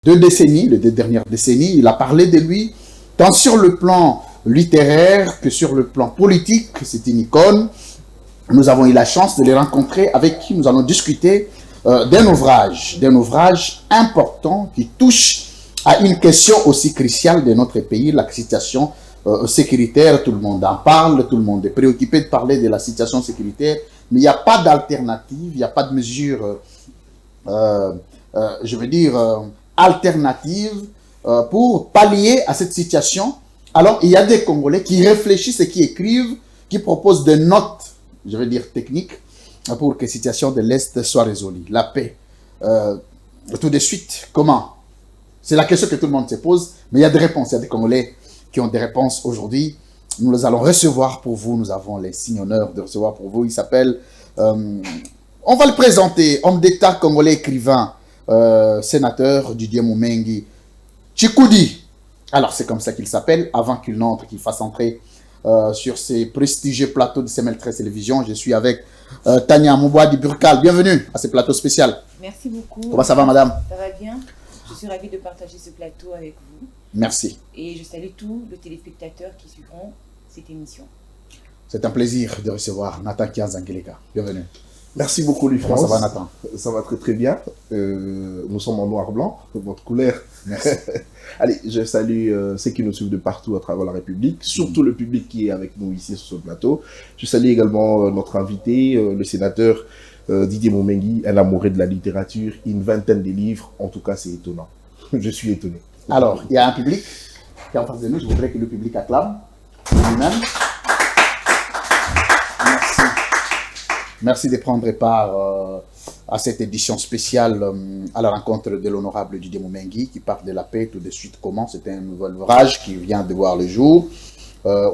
2 décennies, les 2 dernières décennies, il a parlé de lui, tant sur le plan littéraire que sur le plan politique. C'est une icône. Nous avons eu la chance de les rencontrer, avec qui nous allons discuter d'un ouvrage important qui touche à une question aussi cruciale de notre pays, la situation sécuritaire. Tout le monde en parle, tout le monde est préoccupé de parler de la situation sécuritaire, mais il n'y a pas d'alternative, il n'y a pas de mesure, alternative pour pallier à cette situation. Alors, il y a des Congolais qui réfléchissent et qui écrivent, qui proposent des notes, je veux dire techniques, pour que la situation de l'Est soit résolue. La paix. Tout de suite, comment? C'est la question que tout le monde se pose, mais il y a des réponses. Il y a des Congolais qui ont des réponses aujourd'hui. Nous les allons recevoir pour vous. Nous avons les signes honneurs de recevoir pour vous. Il s'appelle, on va le présenter, homme d'État congolais, écrivain, sénateur Didier Moumengi Tshikoudi. Alors, c'est comme ça qu'il s'appelle. Avant qu'il n'entre, qu'il fasse entrer sur ces prestigieux plateaux de CML13 Télévision, je suis avec Tania Moubouadi Burkal. Bienvenue à ce plateau spécial. Merci beaucoup. Comment ça va, madame? Ça va bien. Je suis ravie de partager ce plateau avec vous. Merci. Et je salue tous les téléspectateurs qui suivront cette émission. C'est un plaisir de recevoir Nathan Kianzangeleka. Bienvenue. Merci beaucoup, Louis-France. Comment ça va, Nathan? Ça va très très bien. Nous sommes en noir-blanc, votre couleur. Merci. Allez, je salue ceux qui nous suivent de partout à travers la République, surtout le public qui est avec nous ici sur ce plateau. Je salue également notre invité, le sénateur Didier Moumengi, un amoureux de la littérature, une vingtaine de livres. En tout cas, c'est étonnant. Je suis étonné. Alors, il y a un public qui est en face de nous. Je voudrais que le public acclame lui-même. Merci. Merci de prendre part à cette édition spéciale à la rencontre de l'honorable Didier Moumengi qui parle de la paix tout de suite. Comment? C'est un nouvel ouvrage qui vient de voir le jour.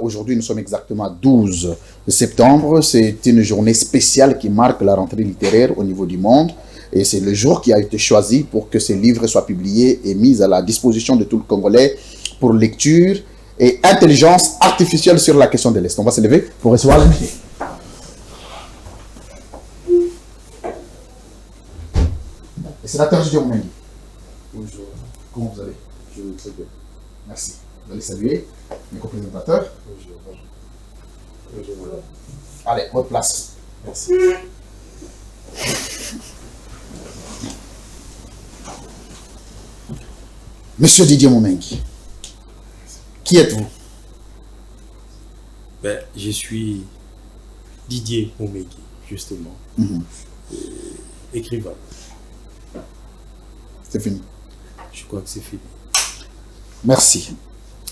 Aujourd'hui, nous sommes exactement 12 septembre. C'est une journée spéciale qui marque la rentrée littéraire au niveau du monde. Et c'est le jour qui a été choisi pour que ces livres soient publiés et mis à la disposition de tout le Congolais pour lecture et intelligence artificielle sur la question de l'Est. On va se lever pour recevoir l'invité. Sénateur Didier Moumengi. Bonjour. Comment vous allez? Je vais très bien. Merci. Vous allez saluer mes co-présentateurs. Bonjour. Bonjour. Allez, votre place. Merci. Monsieur Didier Moumengi, qui êtes-vous? Je suis Didier Moumengi, justement, écrivain. C'est fini. Je crois que c'est fini. Merci.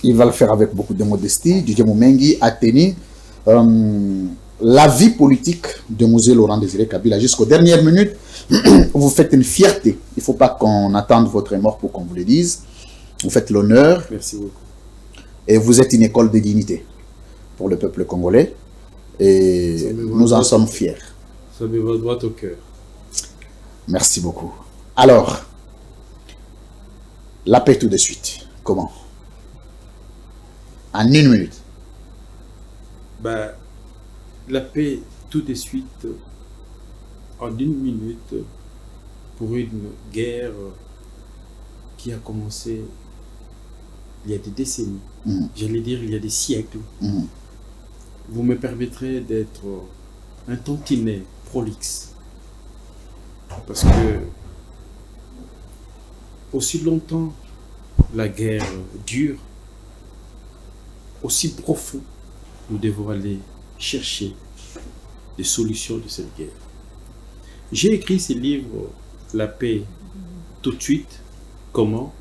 Il va le faire avec beaucoup de modestie. Didier Moumengi a tenu la vie politique de Mosée Laurent Désiré Kabila jusqu'aux dernières minutes. Vous faites une fierté. Il ne faut pas qu'on attende votre mort pour qu'on vous le dise. Vous faites l'honneur. Merci beaucoup. Et vous êtes une école de dignité pour le peuple congolais. Et nous en sommes fiers. Ça me va droit au cœur. Merci beaucoup. Alors, la paix tout de suite. Comment? En 1 minute. La paix tout de suite, en 1 minute, pour une guerre qui a commencé il y a des décennies, j'allais dire il y a des siècles. Vous me permettrez d'être un tantinet prolixe. Parce que aussi longtemps la guerre dure, aussi profond, nous devons aller chercher des solutions de cette guerre. J'ai écrit ce livre, La paix tout de suite, comment,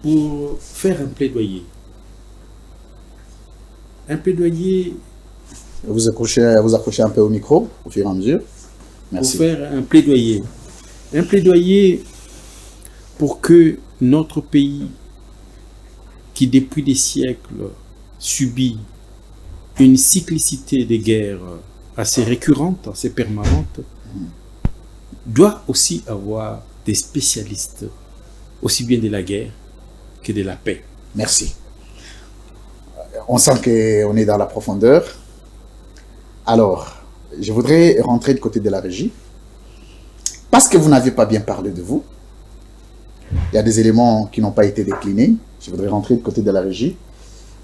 pour faire un plaidoyer. Un plaidoyer. Vous accrochez un peu au micro, au fur et à mesure. Merci. Pour faire un plaidoyer. Un plaidoyer pour que notre pays, qui depuis des siècles subit une cyclicité de guerres assez récurrente, assez permanente, doit aussi avoir des spécialistes, aussi bien de la guerre que de la paix. Merci. On sent qu'on est dans la profondeur. Alors, je voudrais rentrer du côté de la régie. Parce que vous n'avez pas bien parlé de vous, Il y a des éléments qui n'ont pas été déclinés. Je voudrais rentrer du côté de la régie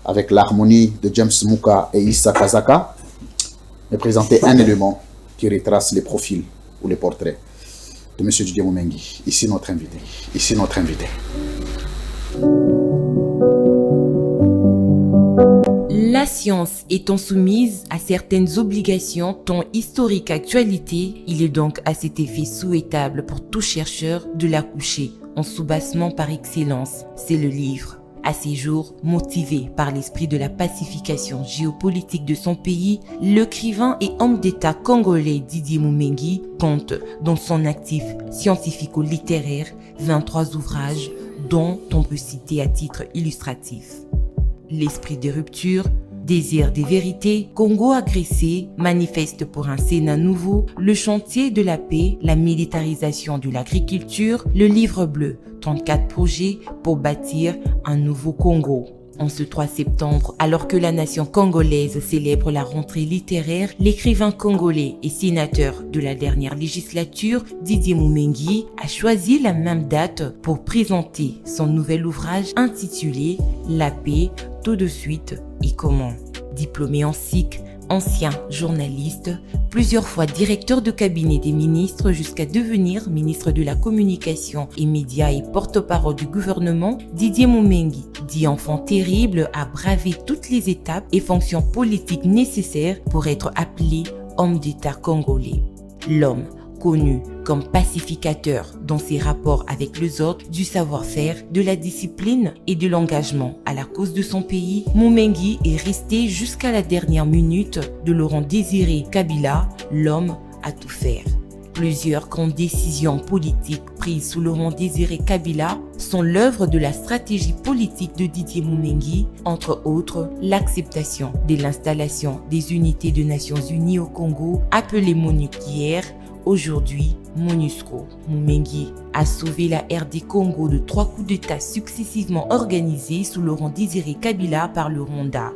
avec l'harmonie de James Muka et Issa Kazaka et présenter un élément qui retrace les profils ou les portraits de M. Didier Moumengi. Ici notre invité. Ici notre invité. La science étant soumise à certaines obligations, tant historiques qu'actualité, il est donc à cet effet souhaitable pour tout chercheur de la coucher en soubassement par excellence. C'est le livre. À ces jours, motivé par l'esprit de la pacification géopolitique de son pays, l'écrivain et homme d'État congolais Didier Moumengi compte dans son actif scientifico-littéraire 23 ouvrages dont on peut citer à titre illustratif L'esprit des ruptures, Désir des vérités, Congo agressé, Manifeste pour un Sénat nouveau, Le chantier de la paix, la militarisation de l'agriculture, Le livre bleu, 34 projets pour bâtir un nouveau Congo. En ce 3 septembre, alors que la nation congolaise célèbre la rentrée littéraire, l'écrivain congolais et sénateur de la dernière législature, Didier Moumengi, a choisi la même date pour présenter son nouvel ouvrage intitulé « La paix, tout de suite et comment ». Diplômé en SIC, ancien journaliste, plusieurs fois directeur de cabinet des ministres jusqu'à devenir ministre de la Communication et Médias et porte-parole du gouvernement, Didier Moumengi, dit enfant terrible, a bravé toutes les étapes et fonctions politiques nécessaires pour être appelé homme d'État congolais. L'homme, connu comme pacificateur dans ses rapports avec les autres, du savoir-faire, de la discipline et de l'engagement à la cause de son pays, Moumengi est resté jusqu'à la dernière minute de Laurent Désiré Kabila, l'homme à tout faire. Plusieurs grandes décisions politiques prises sous Laurent Désiré Kabila sont l'œuvre de la stratégie politique de Didier Moumengi, entre autres l'acceptation de l'installation des unités des Nations Unies au Congo, appelées MONUC hier, aujourd'hui MONUSCO. Moumengi a sauvé la RD Congo de 3 coups d'État successivement organisés sous Laurent Désiré Kabila par le Rwanda.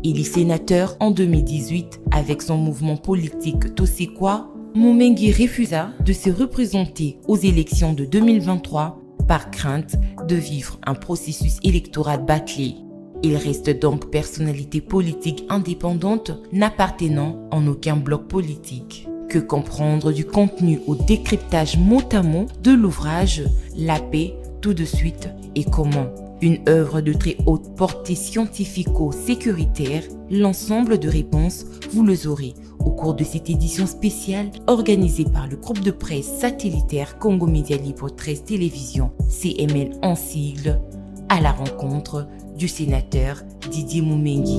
Il est sénateur en 2018 avec son mouvement politique Tosekwa. Moumengi refusa de se représenter aux élections de 2023 par crainte de vivre un processus électoral bâclé. Il reste donc personnalité politique indépendante n'appartenant en aucun bloc politique. Que comprendre du contenu au décryptage mot à mot de l'ouvrage La paix, tout de suite et comment? Une œuvre de très haute portée scientifico-sécuritaire, l'ensemble de réponses, vous les aurez au cours de cette édition spéciale organisée par le groupe de presse satellitaire Congo Média Libre 13 Télévision, CML en sigle, à la rencontre du sénateur Didier Moumengi.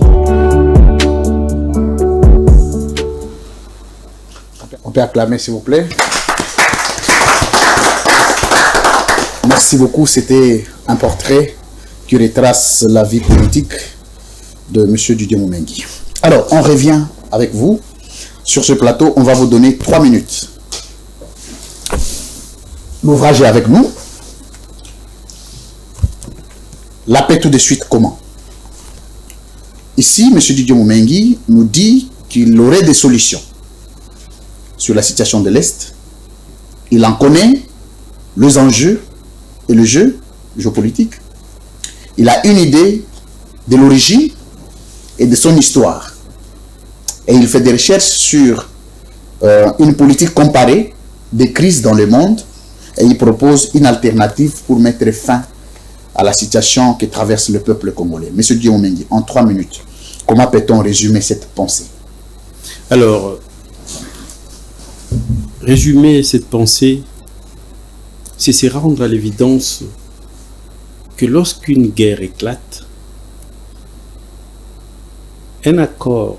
On peut acclamer, s'il vous plaît. Merci beaucoup. C'était un portrait qui retrace la vie politique de M. Didier Moumengi. Alors, on revient avec vous. Sur ce plateau, on va vous donner 3 minutes. L'ouvrage est avec nous. La paix tout de suite, comment? Ici, M. Didier Moumengi nous dit qu'il aurait des solutions sur la situation de l'Est. Il en connaît les enjeux et le jeu géopolitique. Il a une idée de l'origine et de son histoire. Et il fait des recherches sur une politique comparée des crises dans le monde et il propose une alternative pour mettre fin à la situation que traverse le peuple congolais. Monsieur Didier Moumengi, en 3 minutes, comment peut-on résumer cette pensée? Alors, résumer cette pensée, c'est se rendre à l'évidence que lorsqu'une guerre éclate, un accord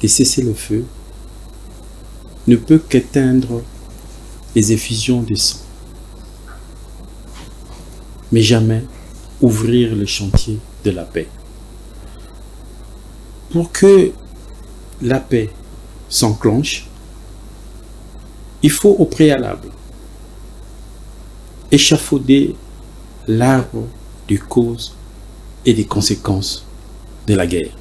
de cessez-le-feu ne peut qu'éteindre les effusions de sang, mais jamais ouvrir le chantier de la paix. Pour que la paix s'enclenche, il faut au préalable échafauder l'arbre des causes et des conséquences de la guerre.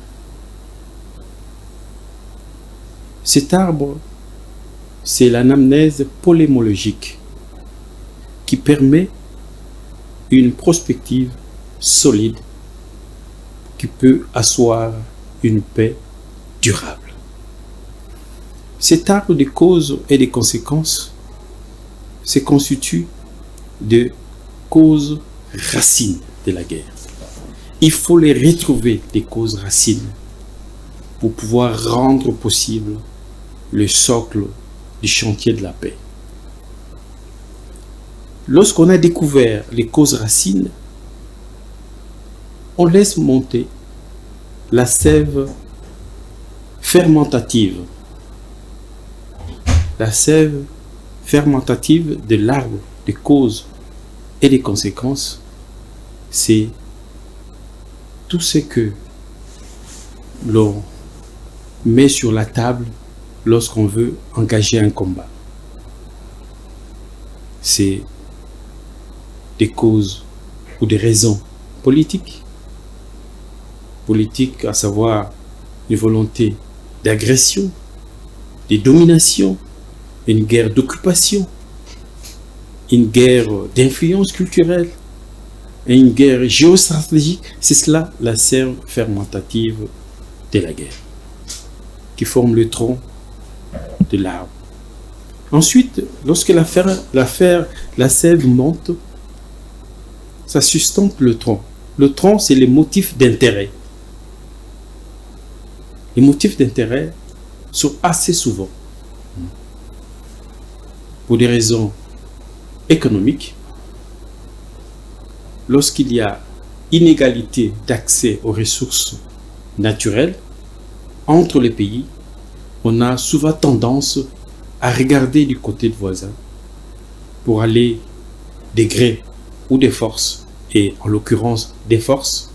Cet arbre, c'est l'anamnèse polémologique qui permet une prospective solide qui peut asseoir une paix durable. Cet arbre des causes et des conséquences se constitue de causes racines de la guerre. Il faut les retrouver, les causes racines, pour pouvoir rendre possible le socle du chantier de la paix. Lorsqu'on a découvert les causes racines, on laisse monter la sève fermentative. La sève fermentative de l'arbre des causes et des conséquences, c'est tout ce que l'on met sur la table lorsqu'on veut engager un combat. C'est des causes ou des raisons politiques. Politiques, à savoir une volonté d'agression, de domination, une guerre d'occupation, une guerre d'influence culturelle, et une guerre géostratégique. C'est cela la sève fermentative de la guerre, qui forme le tronc de l'arbre. Ensuite, lorsque la sève monte, ça sustente le tronc. Le tronc, c'est les motifs d'intérêt. Les motifs d'intérêt sont assez souvent, pour des raisons économiques, lorsqu'il y a inégalité d'accès aux ressources naturelles entre les pays, on a souvent tendance à regarder du côté de voisin pour aller des grés ou des forces, et en l'occurrence des forces,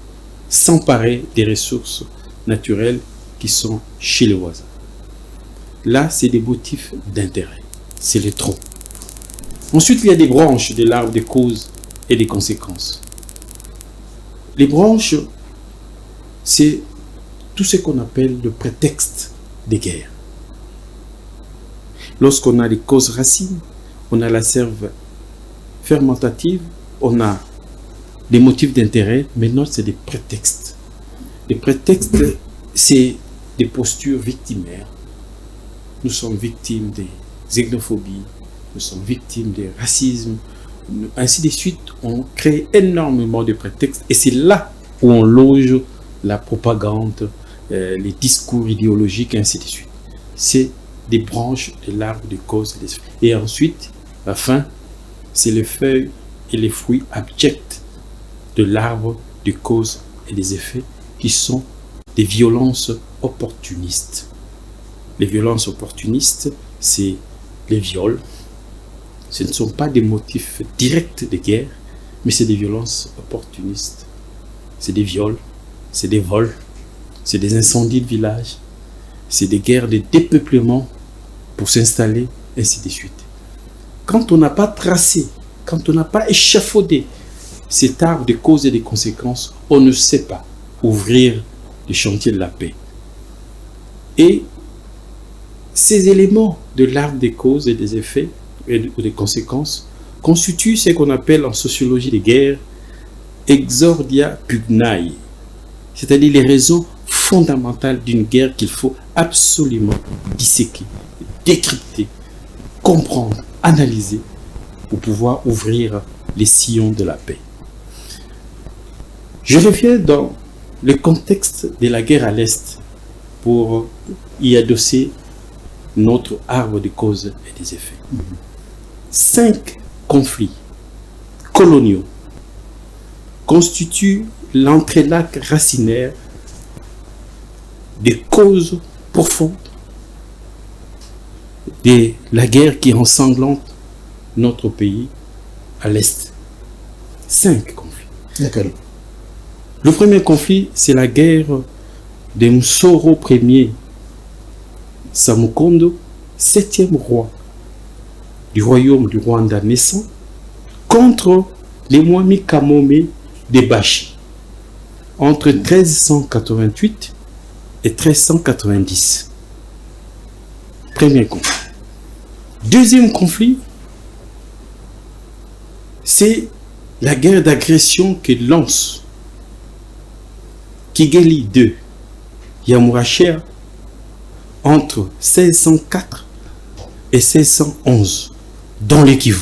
s'emparer des ressources naturelles qui sont chez les voisins. Là, c'est des motifs d'intérêt, c'est les troncs. Ensuite, il y a des branches de l'arbre des causes et des conséquences. Les branches, c'est tout ce qu'on appelle le prétexte des guerres. Lorsqu'on a les causes racines, on a la sève fermentative, on a des motifs d'intérêt. Maintenant, c'est des prétextes. Les prétextes, c'est des postures victimaires. Nous sommes victimes des xénophobies, nous sommes victimes des racismes, ainsi de suite. On crée énormément de prétextes et c'est là où on loge la propagande, les discours idéologiques, ainsi de suite. C'est des branches de l'arbre de cause et des effets. Et ensuite, la fin, c'est les feuilles et les fruits abjects de l'arbre de cause et des effets qui sont des violences opportunistes. Les violences opportunistes, c'est les viols. Ce ne sont pas des motifs directs de guerre, mais c'est des violences opportunistes. C'est des viols, c'est des vols, c'est des incendies de villages, c'est des guerres de dépeuplement pour s'installer, ainsi de suite. Quand on n'a pas tracé, quand on n'a pas échafaudé cet arbre des causes et des conséquences, on ne sait pas ouvrir le chantier de la paix. Et ces éléments de l'arbre des causes et des effets et des conséquences constituent ce qu'on appelle en sociologie des guerres exordia pugnae, c'est-à-dire les raisons fondamentales d'une guerre qu'il faut absolument disséquer, décrypter, comprendre, analyser pour pouvoir ouvrir les sillons de la paix. Je reviens dans le contexte de la guerre à l'Est pour y adosser notre arbre de causes et des effets. 5 conflits coloniaux constituent l'entrelac racinaire des causes profondes de la guerre qui ensanglante notre pays à l'Est. 5 conflits. Lesquels? Le premier conflit, c'est la guerre de Msoro Ier Samukondo, 7e roi du royaume du Rwanda naissant, contre les Mwami Kamome de Bashi, entre 1388 et 1390. Premier conflit. Deuxième conflit, c'est la guerre d'agression que lance Kigali II Yamurasher entre 1604 et 1611 dans le Kivu.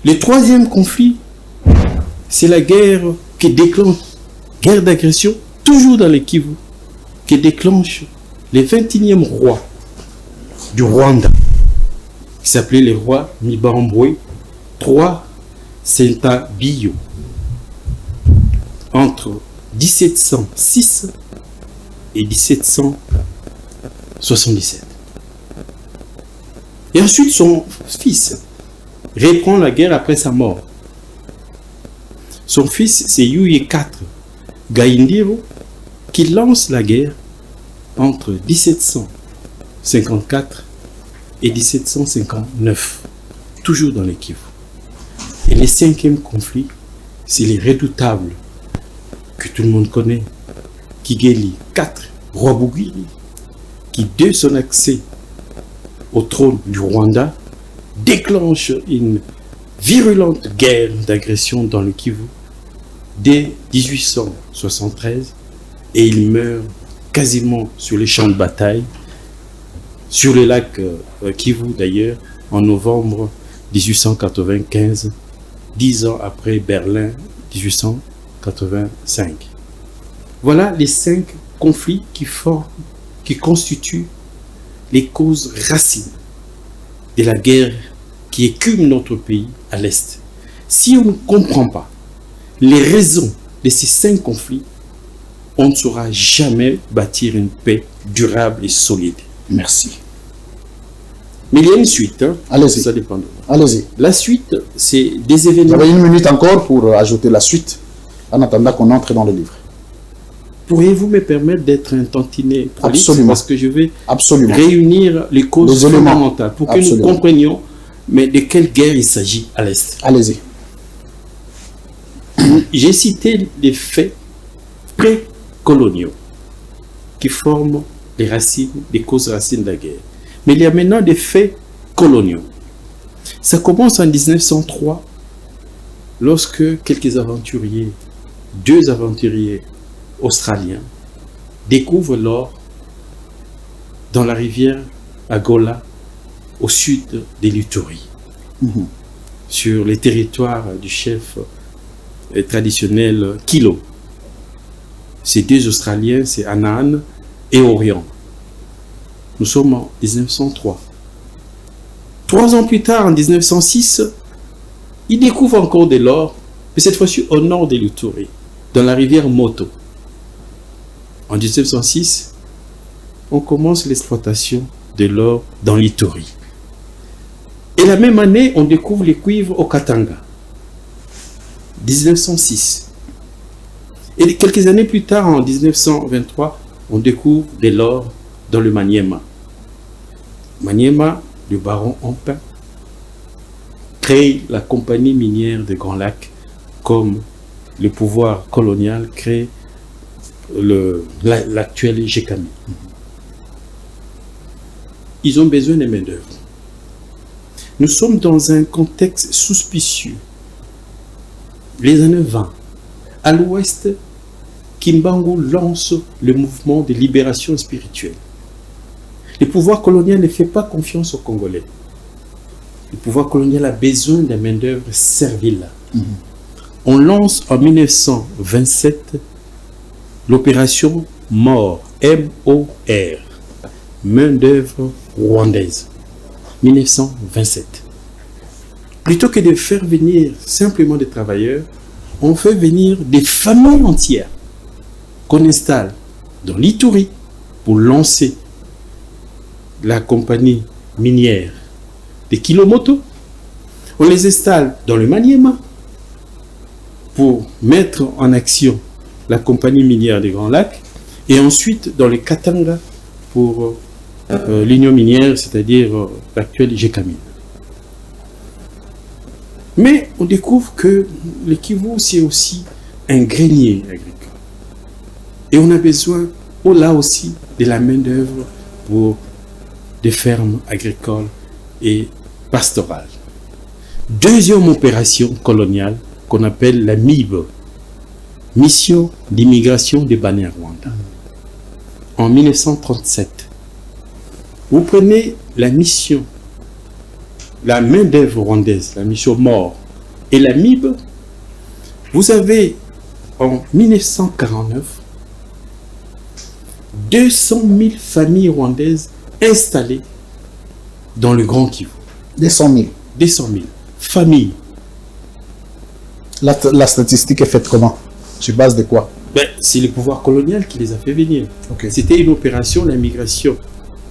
Le troisième conflit, c'est la guerre qui déclenche, guerre d'agression, toujours dans le Kivu, qui déclenche le 21e roi du Rwanda, qui s'appelait le roi Mibambwe III Sentabiyo, entre 1706 et 1777. Et ensuite, son fils reprend la guerre après sa mort. Son fils, c'est Yuye IV Gaindiro, qui lance la guerre entre 1754 et 1759, toujours dans le Kivu. Et le cinquième conflit, c'est les redoutables que tout le monde connaît, Kigali IV Rwabugiri, qui dès son accès au trône du Rwanda déclenche une virulente guerre d'agression dans le Kivu dès 1873, et il meurt quasiment sur les champs de bataille, sur le lac Kivu d'ailleurs, en novembre 1895, 10 ans après Berlin 1885. Voilà les 5 conflits qui constituent les causes racines de la guerre qui écume notre pays à l'Est. Si on ne comprend pas les raisons de ces 5 conflits, on ne saura jamais bâtir une paix durable et solide. Merci. Mais il y a une suite. Hein. Allez-y. Ça dépend de vous. Allez-y. La suite, c'est des Vous événements. avez 1 minute encore pour ajouter la suite, en attendant qu'on entre dans le livre. Pourriez-vous me permettre d'être un tantinet prolixe, Absolument. parce que je vais Absolument. réunir les causes Les éléments. fondamentales pour que Absolument. nous comprenions mais de quelle guerre il s'agit à l'Est. Allez-y. J'ai cité des faits précoloniaux qui forment les racines, les causes racines de la guerre. Mais il y a maintenant des faits coloniaux. Ça commence en 1903, lorsque quelques aventuriers, 2 aventuriers australiens, découvrent l'or dans la rivière Agola, au sud de l'Ituri, sur les territoires du chef traditionnel Kilo. Ces 2 Australiens, c'est Annan et Orion. Nous sommes en 1903. 3 ans plus tard, en 1906, ils découvrent encore de l'or, mais cette fois-ci au nord de l'Ituri, dans la rivière Moto. En 1906, on commence l'exploitation de l'or dans l'Ituri. Et la même année, on découvre les cuivres au Katanga. 1906. Et quelques années plus tard, en 1923, on découvre de l'or dans le Maniema. Maniema, le baron Ampin, crée la compagnie minière de Grand Lac, comme le pouvoir colonial crée l'actuel GECAMI. Ils ont besoin de main-d'œuvre. Nous sommes dans un contexte suspicieux. Les années 20, à l'ouest, Kimbangu lance le mouvement de libération spirituelle. Le pouvoir colonial ne fait pas confiance aux Congolais. Le pouvoir colonial a besoin de main-d'œuvre servile. On lance en 1927 l'opération MOR, M-O-R, main-d'œuvre rwandaise. 1927. Plutôt que de faire venir simplement des travailleurs, on fait venir des familles entières qu'on installe dans l'Ituri pour lancer la compagnie minière des Kilomoto. On les installe dans le Maniema pour mettre en action la compagnie minière des Grands Lacs, et ensuite dans le Katanga pour l'union minière, c'est-à-dire l'actuel GECAMI. Mais on découvre que le Kivu, c'est aussi un grenier agricole. Et on a besoin, là aussi, de la main-d'œuvre pour des fermes agricoles et pastorales. Deuxième opération coloniale qu'on appelle la MIB, Mission d'immigration des Banyarwanda, en 1937. Vous prenez la mission, la main-d'œuvre rwandaise, la mission mort, et la MIB, vous avez en 1949 200 000 familles rwandaises installées dans le Grand Kivu. 200 000. 200 000 familles. La statistique est faite comment? Sur base de quoi? C'est le pouvoir colonial qui les a fait venir. Okay. C'était une opération, la migration,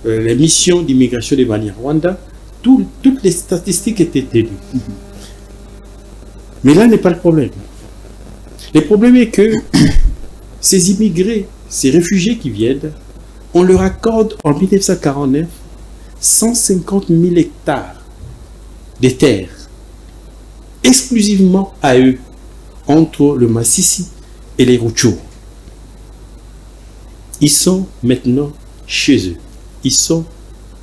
la mission d'immigration des Banyarwanda. Toutes les statistiques étaient tenues. Mais là n'est pas le problème. Le problème est que ces immigrés, ces réfugiés qui viennent, on leur accorde en 1949 150 000 hectares de terres exclusivement à eux, entre le Massissi et les Rutshuru. Ils sont maintenant chez eux. Ils sont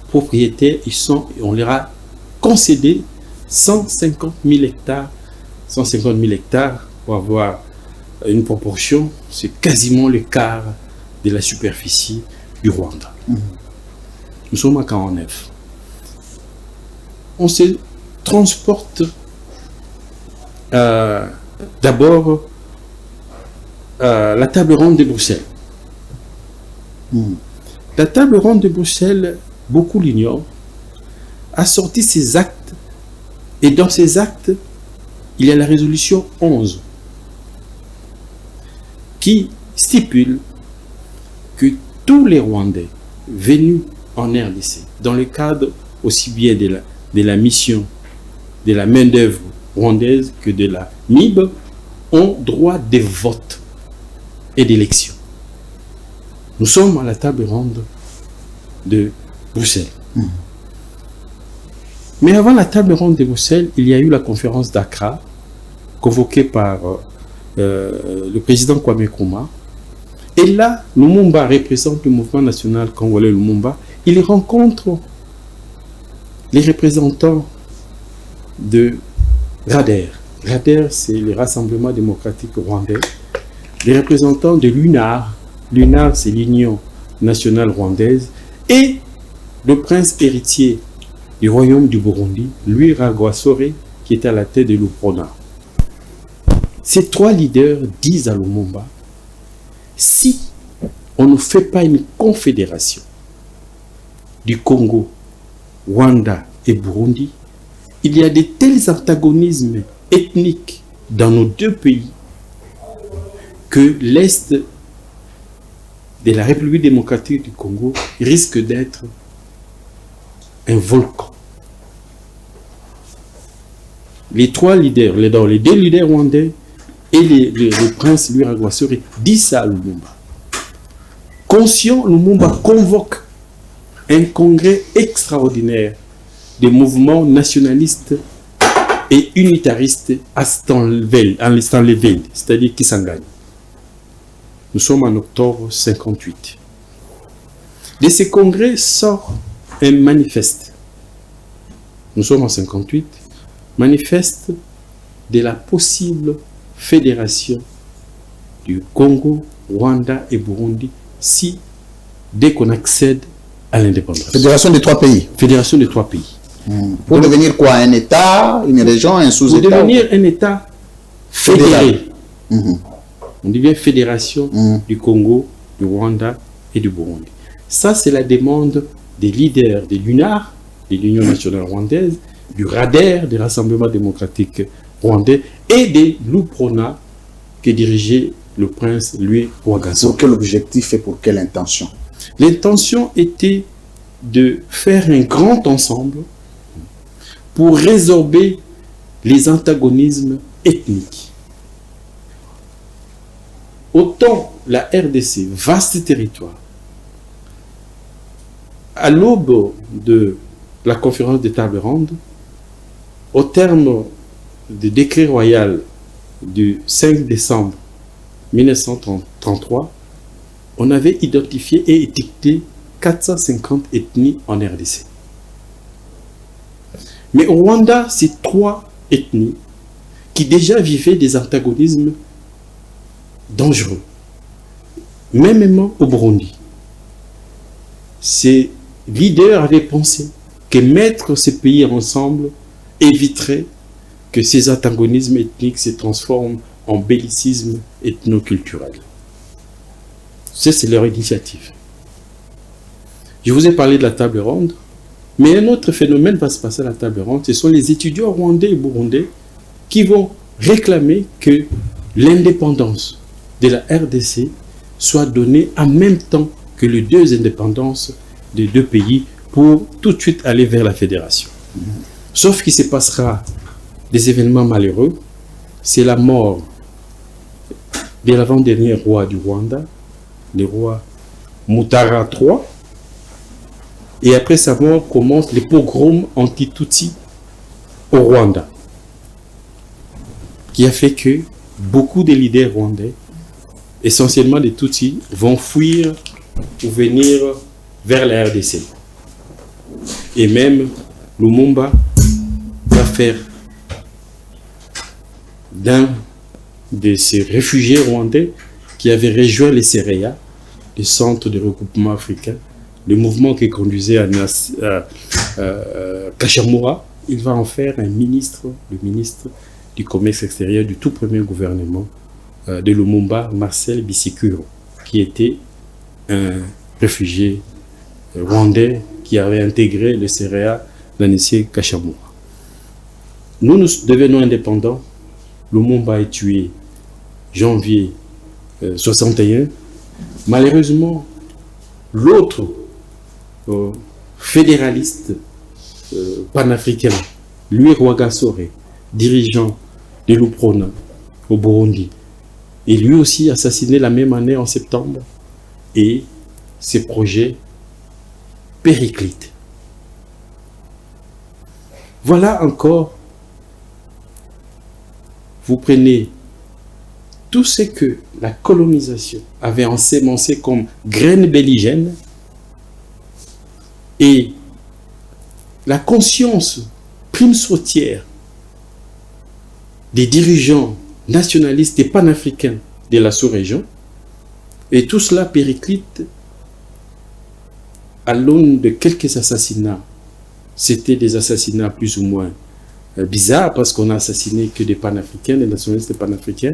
propriétaires, on leur a concédé 150 000 hectares. 150 000 hectares, pour avoir une proportion, c'est quasiment le quart de la superficie du Rwanda. Nous sommes en 49. On se transporte d'abord la table ronde de Bruxelles. La table ronde de Bruxelles, beaucoup l'ignorent, a sorti ses actes, et dans ces actes, il y a la résolution 11 qui stipule que tous les Rwandais venus en RDC, dans le cadre aussi bien de la mission, de la main-d'œuvre rwandaise que de la MIB, ont droit de vote et d'élection. Nous sommes à la table ronde de Bruxelles. Mais avant la table ronde de Bruxelles, il y a eu la conférence d'Accra, convoquée par le président Kwame Nkrumah. Et là, Lumumba représente le mouvement national congolais Lumumba. Il rencontre les représentants de RADER. RADER, c'est le Rassemblement démocratique rwandais. Les représentants de l'UNAR. L'UNAR, c'est l'Union nationale rwandaise. Et le prince héritier du royaume du Burundi, Louis Rwagasore, qui était à la tête de l'UPRONA. Ces trois leaders disent à Lumumba, si on ne fait pas une confédération du Congo, Rwanda et Burundi, il y a de tels antagonismes ethniques dans nos deux pays que l'Est de la République démocratique du Congo risque d'être un volcan. Les trois leaders, les deux leaders rwandais et le prince Louis Rwagasore disent ça à Lumumba. Conscient, Lumumba convoque un congrès extraordinaire des mouvements nationalistes et unitaristes à Stanleyville, c'est-à-dire Kisangani. Nous sommes en octobre 58. De ces congrès sort un manifeste. Nous sommes en 58. Manifeste de la possible fédération du Congo, Rwanda et Burundi dès qu'on accède à l'indépendance. Fédération des trois pays. Fédération des trois pays. Pour devenir quoi? Un État, une région, un sous-État? Pour devenir un État fédéré. On devient fédération du Congo, du Rwanda et du Burundi. Ça, c'est la demande des leaders de l'UNAR, de l'Union nationale rwandaise, du RADER, du Rassemblement démocratique rwandais, et de l'UPRONA, que dirigeait le prince Louis Rwagasore. Pour quel objectif et pour quelle intention? L'intention était de faire un grand ensemble pour résorber les antagonismes ethniques. Autant la RDC, vaste territoire, à l'aube de la conférence des tables rondes, au terme du décret royal du 5 décembre 1933, on avait identifié et étiqueté 450 ethnies en RDC. Mais au Rwanda, c'est 3 ethnie qui déjà vivait des antagonismes dangereux, même au Burundi. Ces leaders avaient pensé que mettre ces pays ensemble éviterait que ces antagonismes ethniques se transforment en bellicisme ethnoculturel. C'est leur initiative. Je vous ai parlé de la table ronde, mais un autre phénomène va se passer à la table ronde. Ce sont les étudiants rwandais et burundais qui vont réclamer que l'indépendance de la RDC soit donnée en même temps que les deux indépendances des deux pays pour tout de suite aller vers la fédération. Sauf qu'il se passera des événements malheureux. C'est la mort de l'avant-dernier roi du Rwanda, le roi Mutara III. Et après sa mort commencent les pogroms anti-Tutsi au Rwanda, qui a fait que beaucoup de leaders rwandais, essentiellement des Tutsis, vont fuir ou venir vers la RDC. Et même Lumumba va faire d'un de ces réfugiés rwandais qui avaient rejoint les CEREA, le centre de regroupement africain, le mouvement qui conduisait à Kachamura, il va en faire un ministre, le ministre du commerce extérieur du tout premier gouvernement de Lumumba, Marcel Bisikuro, qui était un réfugié rwandais qui avait intégré le CEREA d'Anissé Kachamura. Nous devenons indépendants. Lumumba est tué janvier 61. Malheureusement, l'autre fédéraliste panafricain, Louis Rwagasore, dirigeant de l'UPRONA au Burundi, est lui aussi assassiné la même année en septembre, et ses projets périclitent. Voilà encore, vous prenez tout ce que la colonisation avait ensémencé comme graines belligènes, et la conscience prime sautière des dirigeants nationalistes et panafricains de la sous-région, et tout cela périclite à l'aune de quelques assassinats. C'était des assassinats plus ou moins bizarres, parce qu'on a assassiné que des panafricains, des nationalistes panafricains.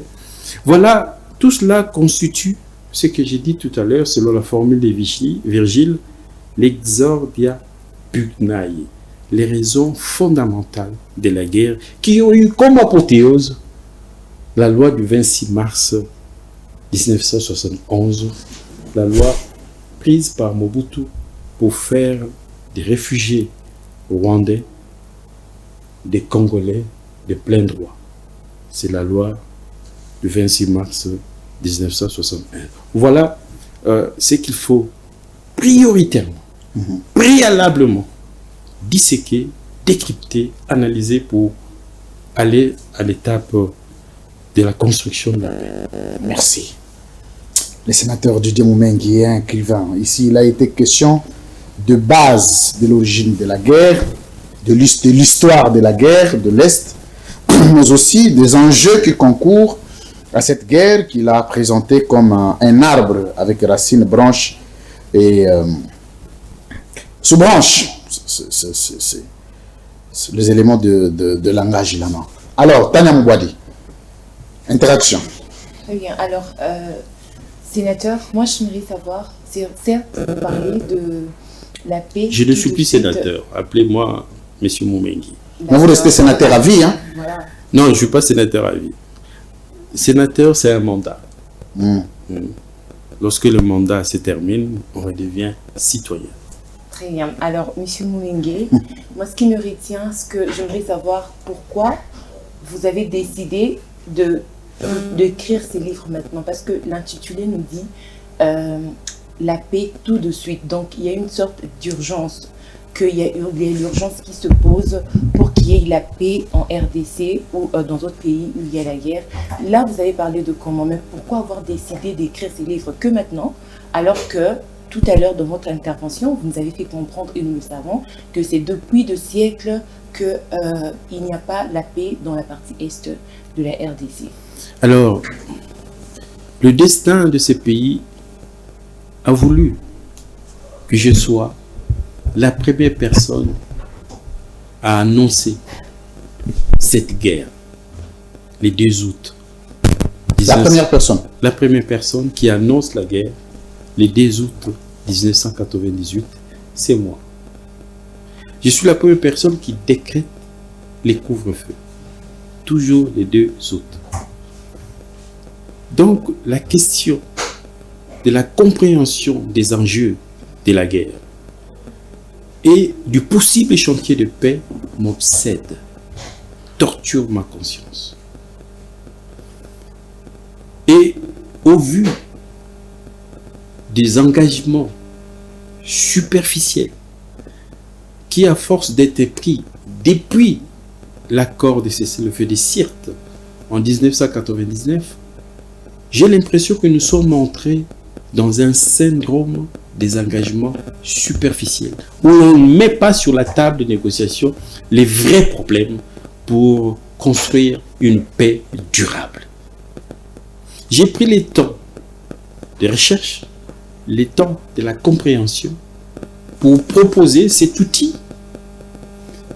Voilà, tout cela constitue ce que j'ai dit tout à l'heure, selon la formule de Virgile, l'exordia pugnae, les raisons fondamentales de la guerre qui ont eu comme apothéose la loi du 26 mars 1971, la loi prise par Mobutu pour faire des réfugiés rwandais des Congolais de plein droit. C'est la loi du 26 mars 1961. Voilà ce qu'il faut prioritairement, préalablement disséquer, décrypter, analyser pour aller à l'étape de la construction de la paix. Merci. Le sénateur Didier Moumengi est un écrivain. Ici, il a été question de base de l'origine de la guerre, de l'histoire de la guerre de l'Est, mais aussi des enjeux qui concourent à cette guerre qu'il a présentée comme un arbre avec racines, branches et sous-branches. C'est les éléments de langage lama. Alors, Tania Mbouadi, interaction. Très bien. Alors, sénateur, moi j'aimerais savoir, certes, vous parlez de la paix. Je ne suis plus sénateur. Appelez-moi Monsieur Moumengi. Mais vous restez sénateur à vie, hein? Voilà. Non, je ne suis pas sénateur à vie. Sénateur, c'est un mandat. Lorsque le mandat se termine, on redevient citoyen. Très bien. Alors, Monsieur Moumengi, moi ce qui me retient, ce que j'aimerais savoir, pourquoi vous avez décidé d'écrire ces livres maintenant, parce que l'intitulé nous dit la paix tout de suite. Donc il y a une sorte d'urgence, qu'il y a l'urgence qui se pose pour qu'il y ait la paix en RDC ou dans d'autres pays où il y a la guerre. Là, vous avez parlé de comment, mais pourquoi avoir décidé d'écrire ces livres que maintenant, alors que tout à l'heure dans votre intervention, vous nous avez fait comprendre, et nous le savons, que c'est depuis 2 siècles qu'il n'y a pas la paix dans la partie est de la RDC? Alors, le destin de ces pays a voulu que je sois la première personne à annoncer cette guerre, les 2 août. La première personne. La première personne qui annonce la guerre, les 2 août 1998, c'est moi. Je suis la première personne qui décrète les couvre-feux. Toujours les 2 août. Donc, la question de la compréhension des enjeux de la guerre et du possible chantier de paix m'obsède, torture ma conscience. Et au vu des engagements superficiels qui, à force d'être pris depuis l'accord de cessez-le-feu de Sirte en 1999, j'ai l'impression que nous sommes entrés dans un syndrome des engagements superficiels, où on ne met pas sur la table de négociation les vrais problèmes pour construire une paix durable. J'ai pris le temps de recherche, le temps de la compréhension pour proposer cet outil.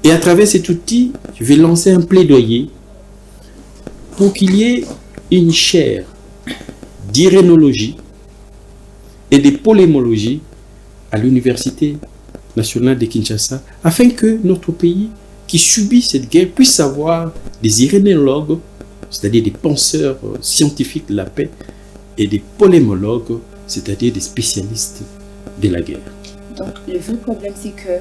Et à travers cet outil, je vais lancer un plaidoyer pour qu'il y ait une chaire d'irénologie et de polémologie à l'Université nationale de Kinshasa, afin que notre pays qui subit cette guerre puisse avoir des irénologues, c'est-à-dire des penseurs scientifiques de la paix, et des polémologues, c'est-à-dire des spécialistes de la guerre. Donc le vrai problème, c'est que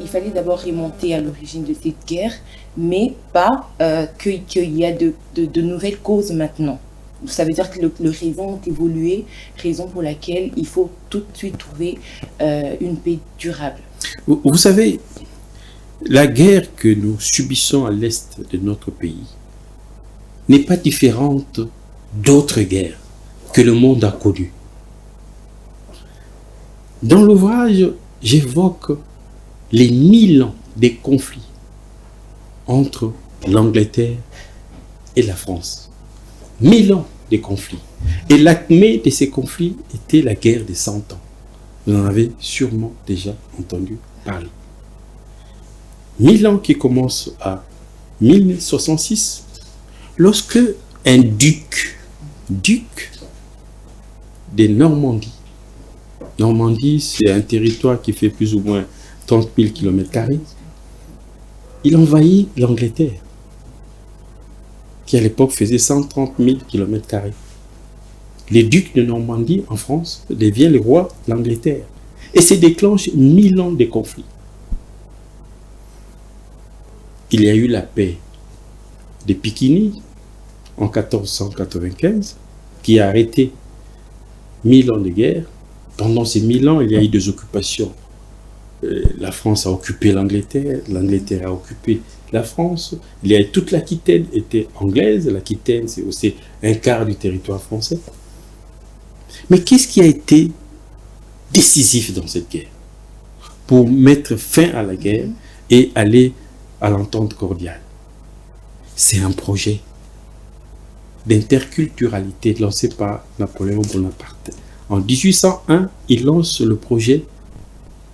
il fallait d'abord remonter à l'origine de cette guerre, mais pas qu'il y a de nouvelles causes maintenant. Ça veut dire que le raison a évolué, raison pour laquelle il faut tout de suite trouver une paix durable. Vous savez, la guerre que nous subissons à l'est de notre pays n'est pas différente d'autres guerres que le monde a connues. Dans l'ouvrage, j'évoque les 1000 ans des conflits entre l'Angleterre et la France. 1000 ans de conflits. Et l'acmé de ces conflits était la guerre des 100 ans. Vous en avez sûrement déjà entendu parler. 1000 ans qui commencent à 1066, lorsque un duc de Normandie, Normandie c'est un territoire qui fait plus ou moins 30 000 km², il envahit l'Angleterre, qui à l'époque faisait 130 000 km². Le duc de Normandie en France devient le roi de l'Angleterre. Et se déclenche 1000 ans de conflits. Il y a eu la paix de Piquigny en 1495, qui a arrêté 1000 ans de guerre. Pendant ces 1000 ans, il y a eu des occupations. La France a occupé l'Angleterre, l'Angleterre a occupé la France. Il y a toute l'Aquitaine était anglaise. L'Aquitaine, c'est aussi un quart du territoire français. Mais qu'est-ce qui a été décisif dans cette guerre pour mettre fin à la guerre et aller à l'entente cordiale? C'est un projet d'interculturalité lancé par Napoléon Bonaparte. En 1801, il lance le projet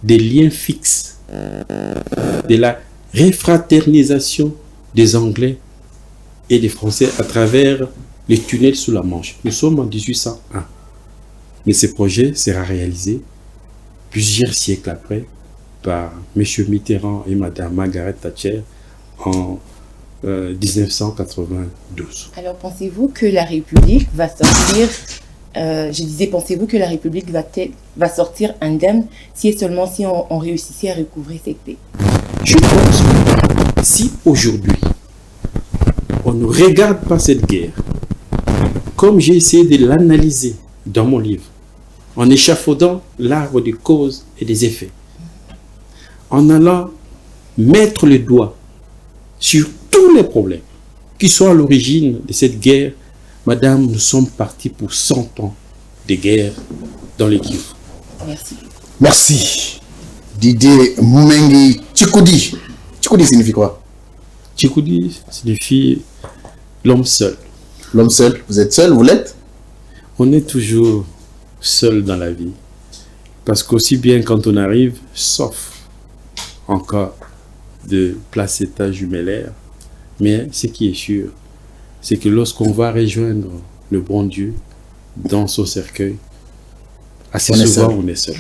des liens fixes, de la réfraternisation des Anglais et des Français à travers les tunnels sous la Manche. Nous sommes en 1801. Mais ce projet sera réalisé plusieurs siècles après par M. Mitterrand et Mme Margaret Thatcher en 1992. Alors pensez-vous que la République va sortir, pensez-vous que la République va sortir indemne si et seulement si on réussissait à recouvrer cette paix? Je pense que si aujourd'hui on ne regarde pas cette guerre, comme j'ai essayé de l'analyser dans mon livre, en échafaudant l'arbre des causes et des effets, en allant mettre le doigt sur tous les problèmes qui sont à l'origine de cette guerre, madame, nous sommes partis pour 100 ans de guerre dans les Kivu. Merci. Merci. Didier Moumengi Tchikoudi. Tchikoudi signifie quoi? Tchikoudi signifie l'homme seul. L'homme seul. Vous êtes seul, vous l'êtes? On est toujours seul dans la vie. Parce qu'aussi bien quand on arrive, sauf en cas de placenta jumellaire, mais ce qui est sûr, c'est que lorsqu'on va rejoindre le bon Dieu dans son cercueil, assez souvent on est seul.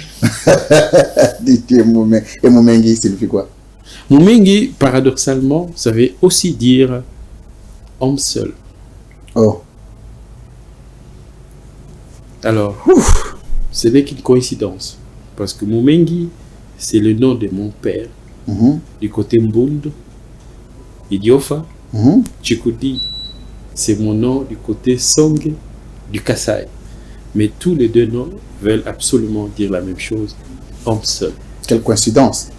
Et Moumengi signifie quoi? Moumengi, paradoxalement, ça veut aussi dire homme seul. Oh. Alors, ce n'est qu'une coïncidence. Parce que Moumengi, c'est le nom de mon père, du côté Mbundu, Idiofa. Tchikoudi, c'est mon nom du côté Songé, du Kassai. Mais tous les deux noms veulent absolument dire la même chose, homme seul. Quelle coïncidence.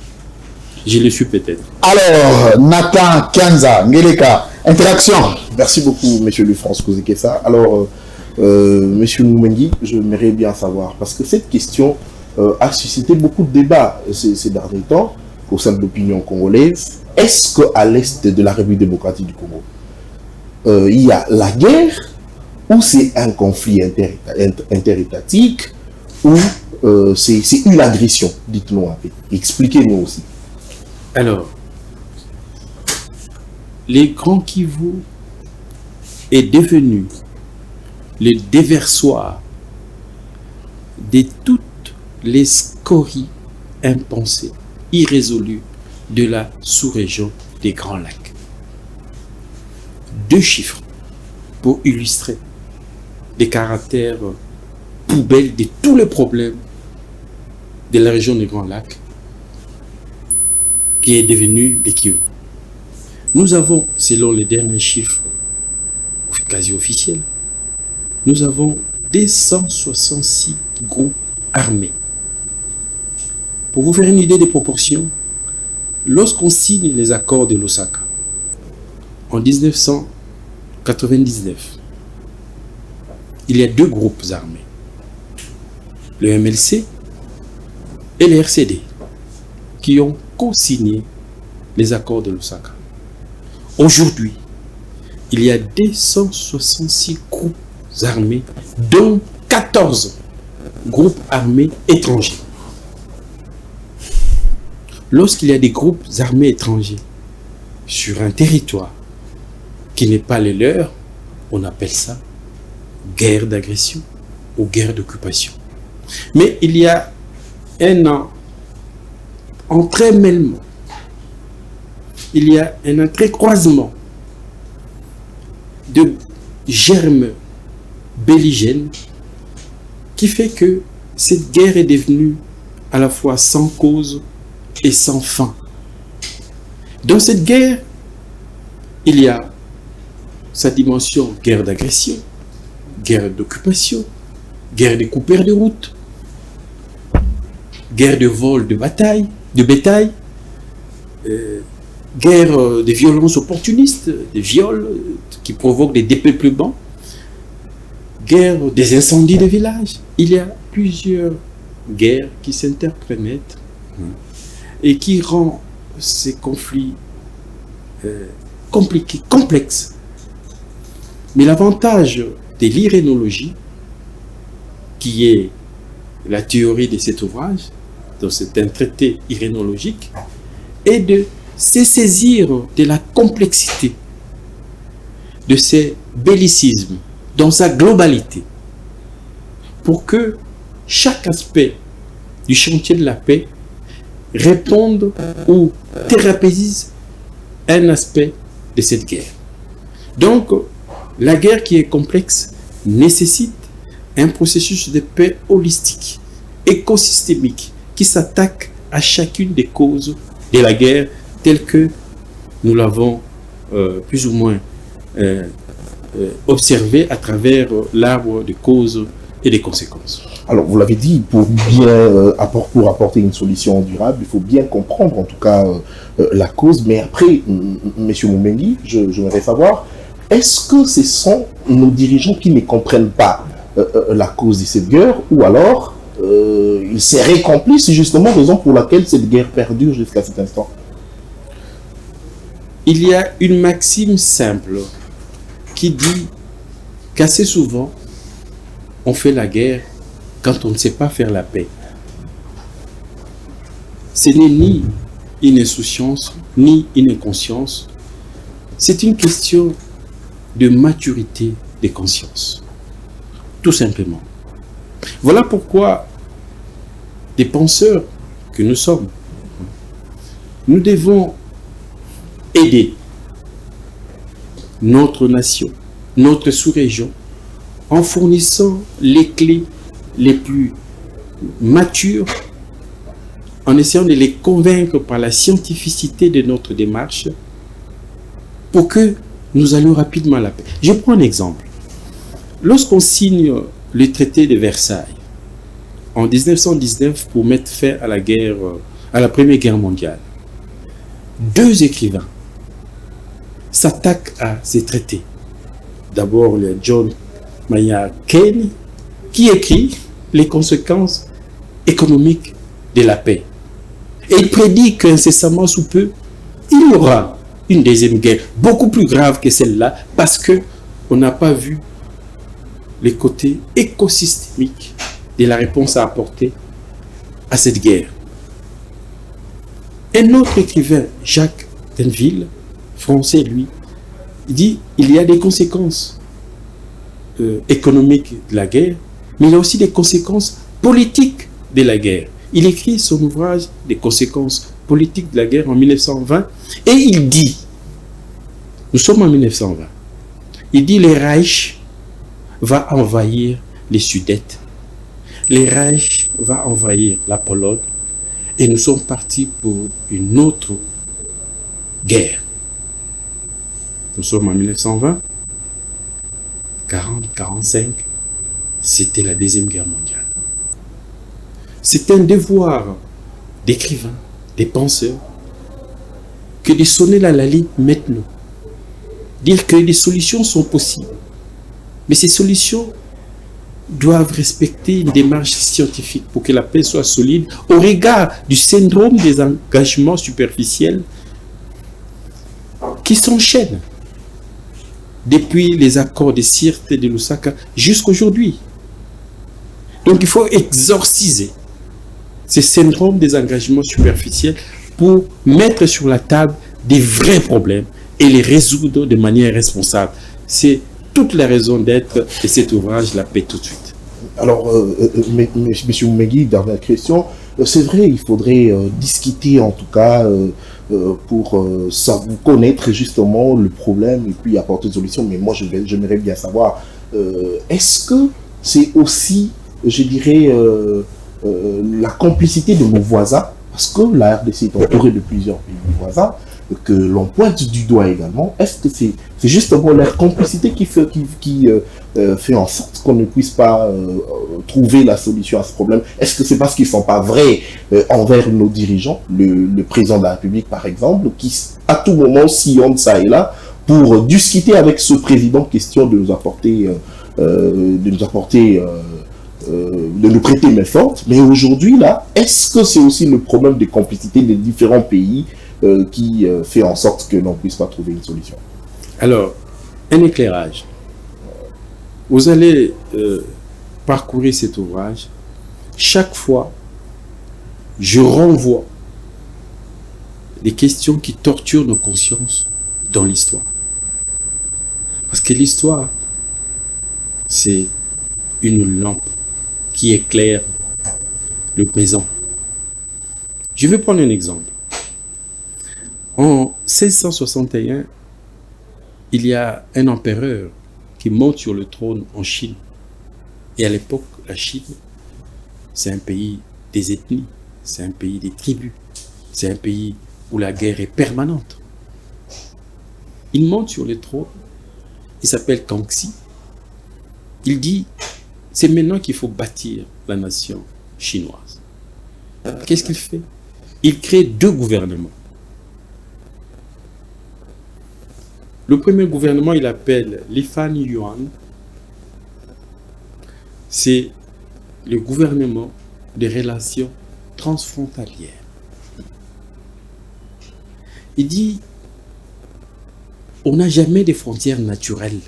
Je le suis peut-être. Alors, Nathan Kianza, Ngeleka, interaction. Merci beaucoup, monsieur Lufrance Kozekessa. Alors, monsieur Moumengi, j'aimerais bien savoir, parce que cette question a suscité beaucoup de débats ces derniers temps au sein de l'opinion congolaise. Est-ce qu'à l'est de la République démocratique du Congo, il y a la guerre, ou c'est un conflit interétatique, ou c'est une agression? Dites-nous un peu. Expliquez-nous aussi. Alors, le Grand Kivu est devenu le déversoir de toutes les scories impensées, irrésolues de la sous-région des Grands Lacs. 2 chiffres pour illustrer les caractères poubelles de tous les problèmes de la région des Grands Lacs qui est devenue le Kivu. Nous avons, selon les derniers chiffres quasi officiels, nous avons 266 groupes armés. Pour vous faire une idée des proportions, lorsqu'on signe les accords de Lusaka en 1999, il y a 2 groupes armés, le MLC et le RCD, qui ont co-signé les accords de Lusaka. Aujourd'hui, il y a 266 groupes armés, dont 14 groupes armés étrangers. Lorsqu'il y a des groupes armés étrangers sur un territoire qui n'est pas le leur, on appelle ça guerre d'agression ou guerre d'occupation. Mais il y a un entremêlement, il y a un entrecroisement de germes belligènes qui fait que cette guerre est devenue à la fois sans cause et sans fin. Dans cette guerre, il y a sa dimension guerre d'agression, guerre d'occupation, guerre de coupeurs de route, guerre de vol de bétail, guerre de violences opportunistes, des viols qui provoquent des dépeuplements, guerre des incendies de villages. Il y a plusieurs guerres qui s'interprénètrent et qui rend ces conflits compliqués, complexes. Mais l'avantage de l'irénologie, qui est la théorie de cet ouvrage, donc c'est un traité irénologique, est de se saisir de la complexité de ces bellicismes dans sa globalité, pour que chaque aspect du chantier de la paix réponde ou thérapétise un aspect de cette guerre. Donc, la guerre qui est complexe nécessite un processus de paix holistique, écosystémique, qui s'attaque à chacune des causes de la guerre telle que nous l'avons plus ou moins observé à travers l'arbre de causes et des conséquences. Alors, vous l'avez dit, pour apporter une solution durable, il faut bien comprendre en tout cas la cause. Mais après, M. Moumengi, j'aimerais savoir, est-ce que ce sont nos dirigeants qui ne comprennent pas la cause de cette guerre, ou alors ils seraient complices justement, raison pour laquelle cette guerre perdure jusqu'à cet instant? il y a une maxime simple qui dit qu'assez souvent, on fait la guerre quand on ne sait pas faire la paix. Ce n'est ni une insouciance, ni une inconscience. C'est une question de maturité des consciences. Tout simplement. Voilà pourquoi des penseurs que nous sommes, nous devons aider notre nation, notre sous-région, en fournissant les clés les plus matures, en essayant de les convaincre par la scientificité de notre démarche, pour que nous allions rapidement à la paix. Je prends un exemple. Lorsqu'on signe le traité de Versailles, en 1919, pour mettre fin à la guerre, à la Première Guerre mondiale, 2 écrivains s'attaquent à ces traités. D'abord, le John Maynard Keynes, qui écrit les conséquences économiques de la paix. Et il prédit qu'incessamment sous peu, il y aura une deuxième guerre, beaucoup plus grave que celle-là, parce qu'on n'a pas vu les côtés écosystémiques de la réponse à apporter à cette guerre. Un autre écrivain, Jacques Denville, français lui, il dit il y a des conséquences économiques de la guerre, mais il y a aussi des conséquences politiques de la guerre. Il écrit son ouvrage des conséquences politiques de la guerre en 1920 et il dit, nous sommes en 1920, il dit le Reich va envahir les Sudètes, le Reich va envahir la Pologne et nous sommes partis pour une autre guerre. Nous sommes en 1920, 40, 45, c'était la Deuxième Guerre mondiale. C'est un devoir d'écrivains, des penseurs, que de sonner la ligne maintenant. Dire que les solutions sont possibles. Mais ces solutions doivent respecter une démarche scientifique pour que la paix soit solide au regard du syndrome des engagements superficiels qui s'enchaînent depuis les accords de Sirte et de Lusaka jusqu'à aujourd'hui. Donc il faut exorciser ces syndromes des engagements superficiels pour mettre sur la table des vrais problèmes et les résoudre de manière responsable. C'est toute la raison d'être de cet ouvrage, La paix tout de suite. Alors, Monsieur Moumengui, dernière question. C'est vrai, il faudrait discuter en tout cas pour connaître justement le problème et puis apporter une solution. Mais moi, j'aimerais bien savoir, est-ce que c'est aussi, je dirais, la complicité de nos voisins, parce que la RDC est entourée de plusieurs pays voisins, que l'on pointe du doigt également, est-ce que c'est justement leur complicité qui fait en sorte qu'on ne puisse pas trouver la solution à ce problème? Est-ce que c'est parce qu'ils ne sont pas vrais envers nos dirigeants, le président de la République par exemple, qui à tout moment sillonne ça et là pour discuter avec ce président, question de nous apporter, de nous prêter main forte? Mais aujourd'hui là, est-ce que c'est aussi le problème de complicité des différents pays qui fait en sorte que l'on ne puisse pas trouver une solution? Alors, un éclairage. Vous allez parcourir cet ouvrage. Chaque fois, je renvoie des questions qui torturent nos consciences dans l'histoire. Parce que l'histoire, c'est une lampe qui éclaire le présent. Je vais prendre un exemple. En 1661, il y a un empereur qui monte sur le trône en Chine. Et à l'époque, la Chine, c'est un pays des ethnies, c'est un pays des tribus, c'est un pays où la guerre est permanente. Il monte sur le trône, il s'appelle Kangxi. Il dit, c'est maintenant qu'il faut bâtir la nation chinoise. Qu'est-ce qu'il fait? Il crée 2 gouvernements. Le premier gouvernement, il appelle l'Ifan Yuan. C'est le gouvernement des relations transfrontalières. Il dit, on n'a jamais de frontières naturelles.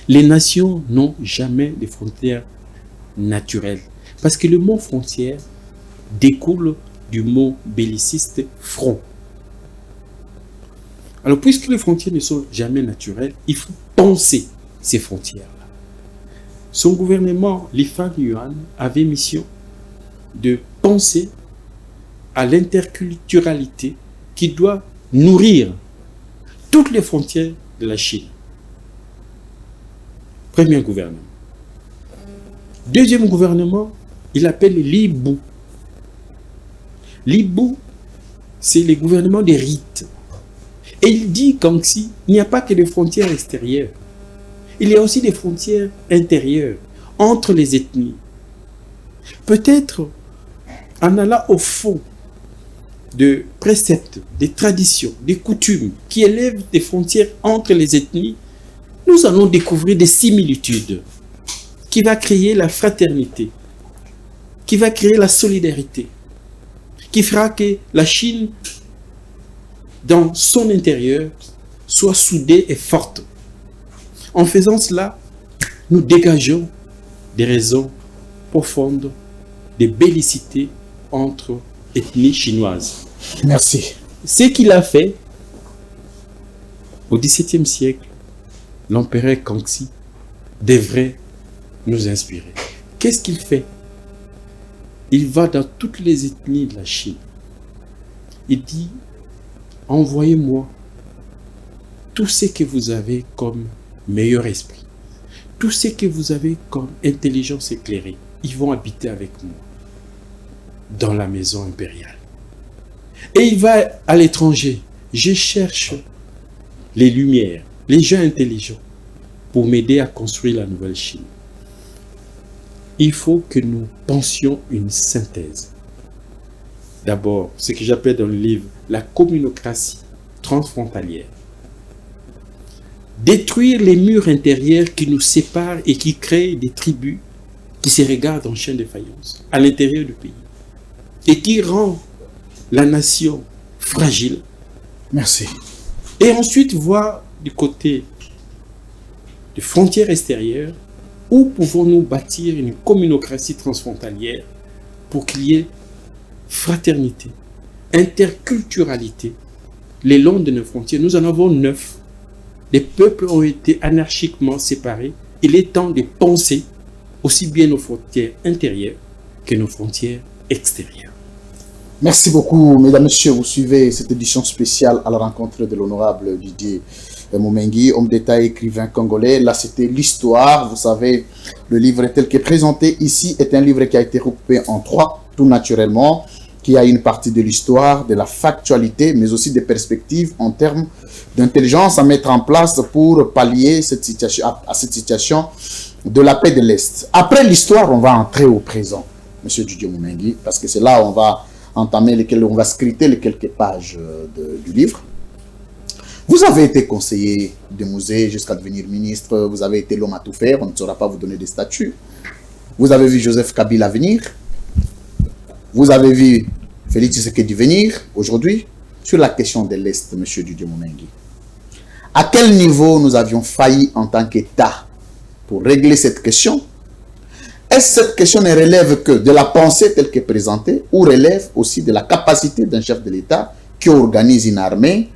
Les nations n'ont jamais de frontières naturelles. Parce que le mot frontière découle du mot belliciste front. Alors, puisque les frontières ne sont jamais naturelles, il faut penser ces frontières-là. Son gouvernement, Lee Kuan Yew, avait mission de penser à l'interculturalité qui doit nourrir toutes les frontières de la Chine. Premier gouvernement. Deuxième gouvernement, il appelle Li Bu. Li Bu, c'est le gouvernement des rites. Et il dit qu'Anxi, il n'y a pas que des frontières extérieures. Il y a aussi des frontières intérieures entre les ethnies. Peut-être en allant au fond de préceptes, des traditions, des coutumes qui élèvent des frontières entre les ethnies, nous allons découvrir des similitudes qui va créer la fraternité, qui va créer la solidarité, qui fera que la Chine, dans son intérieur, soit soudée et forte. En faisant cela, nous dégageons des raisons profondes de bellicité entre ethnies chinoises. Merci. Ce qu'il a fait au XVIIe siècle, l'empereur Kangxi devrait nous inspirer. Qu'est-ce qu'il fait? Il va dans toutes les ethnies de la Chine. Il dit, envoyez-moi tout ce que vous avez comme meilleur esprit, tout ce que vous avez comme intelligence éclairée. Ils vont habiter avec moi dans la maison impériale. Et il va à l'étranger. Je cherche les lumières, les gens intelligents pour m'aider à construire la nouvelle Chine. Il faut que nous pensions une synthèse. D'abord, ce que j'appelle dans le livre la communocratie transfrontalière. Détruire les murs intérieurs qui nous séparent et qui créent des tribus qui se regardent en chaîne de faïence à l'intérieur du pays et qui rend la nation fragile. Merci. Et ensuite voir du côté des frontières extérieures où pouvons-nous bâtir une communocratie transfrontalière pour qu'il y ait fraternité, interculturalité le long de nos frontières. Nous en avons 9. Les peuples ont été anarchiquement séparés. Il est temps de penser aussi bien nos frontières intérieures que nos frontières extérieures. Merci beaucoup, mesdames, messieurs. Vous suivez cette édition spéciale à la rencontre de l'honorable Didier Mumengui, homme d'État et écrivain congolais. Là, c'était l'histoire. Vous savez, le livre tel que présenté ici est un livre qui a été recoupé en 3, tout naturellement, qui a une partie de l'histoire, de la factualité, mais aussi des perspectives en termes d'intelligence à mettre en place pour pallier cette situation, à cette situation de la paix de l'Est. Après l'histoire, on va entrer au présent, monsieur Didier Mumengui, parce que c'est là où on va entamer, on va scripter les quelques pages du livre. Vous avez été conseiller de musée jusqu'à devenir ministre, vous avez été l'homme à tout faire, on ne saura pas vous donner des statuts. Vous avez vu Joseph Kabila venir, vous avez vu Félix Tshisekedi venir aujourd'hui sur la question de l'Est, M. Didier Mumengui. À quel niveau nous avions failli en tant qu'État pour régler cette question? Est-ce que cette question ne relève que de la pensée telle qu'elle est présentée ou relève aussi de la capacité d'un chef de l'État qui organise une armée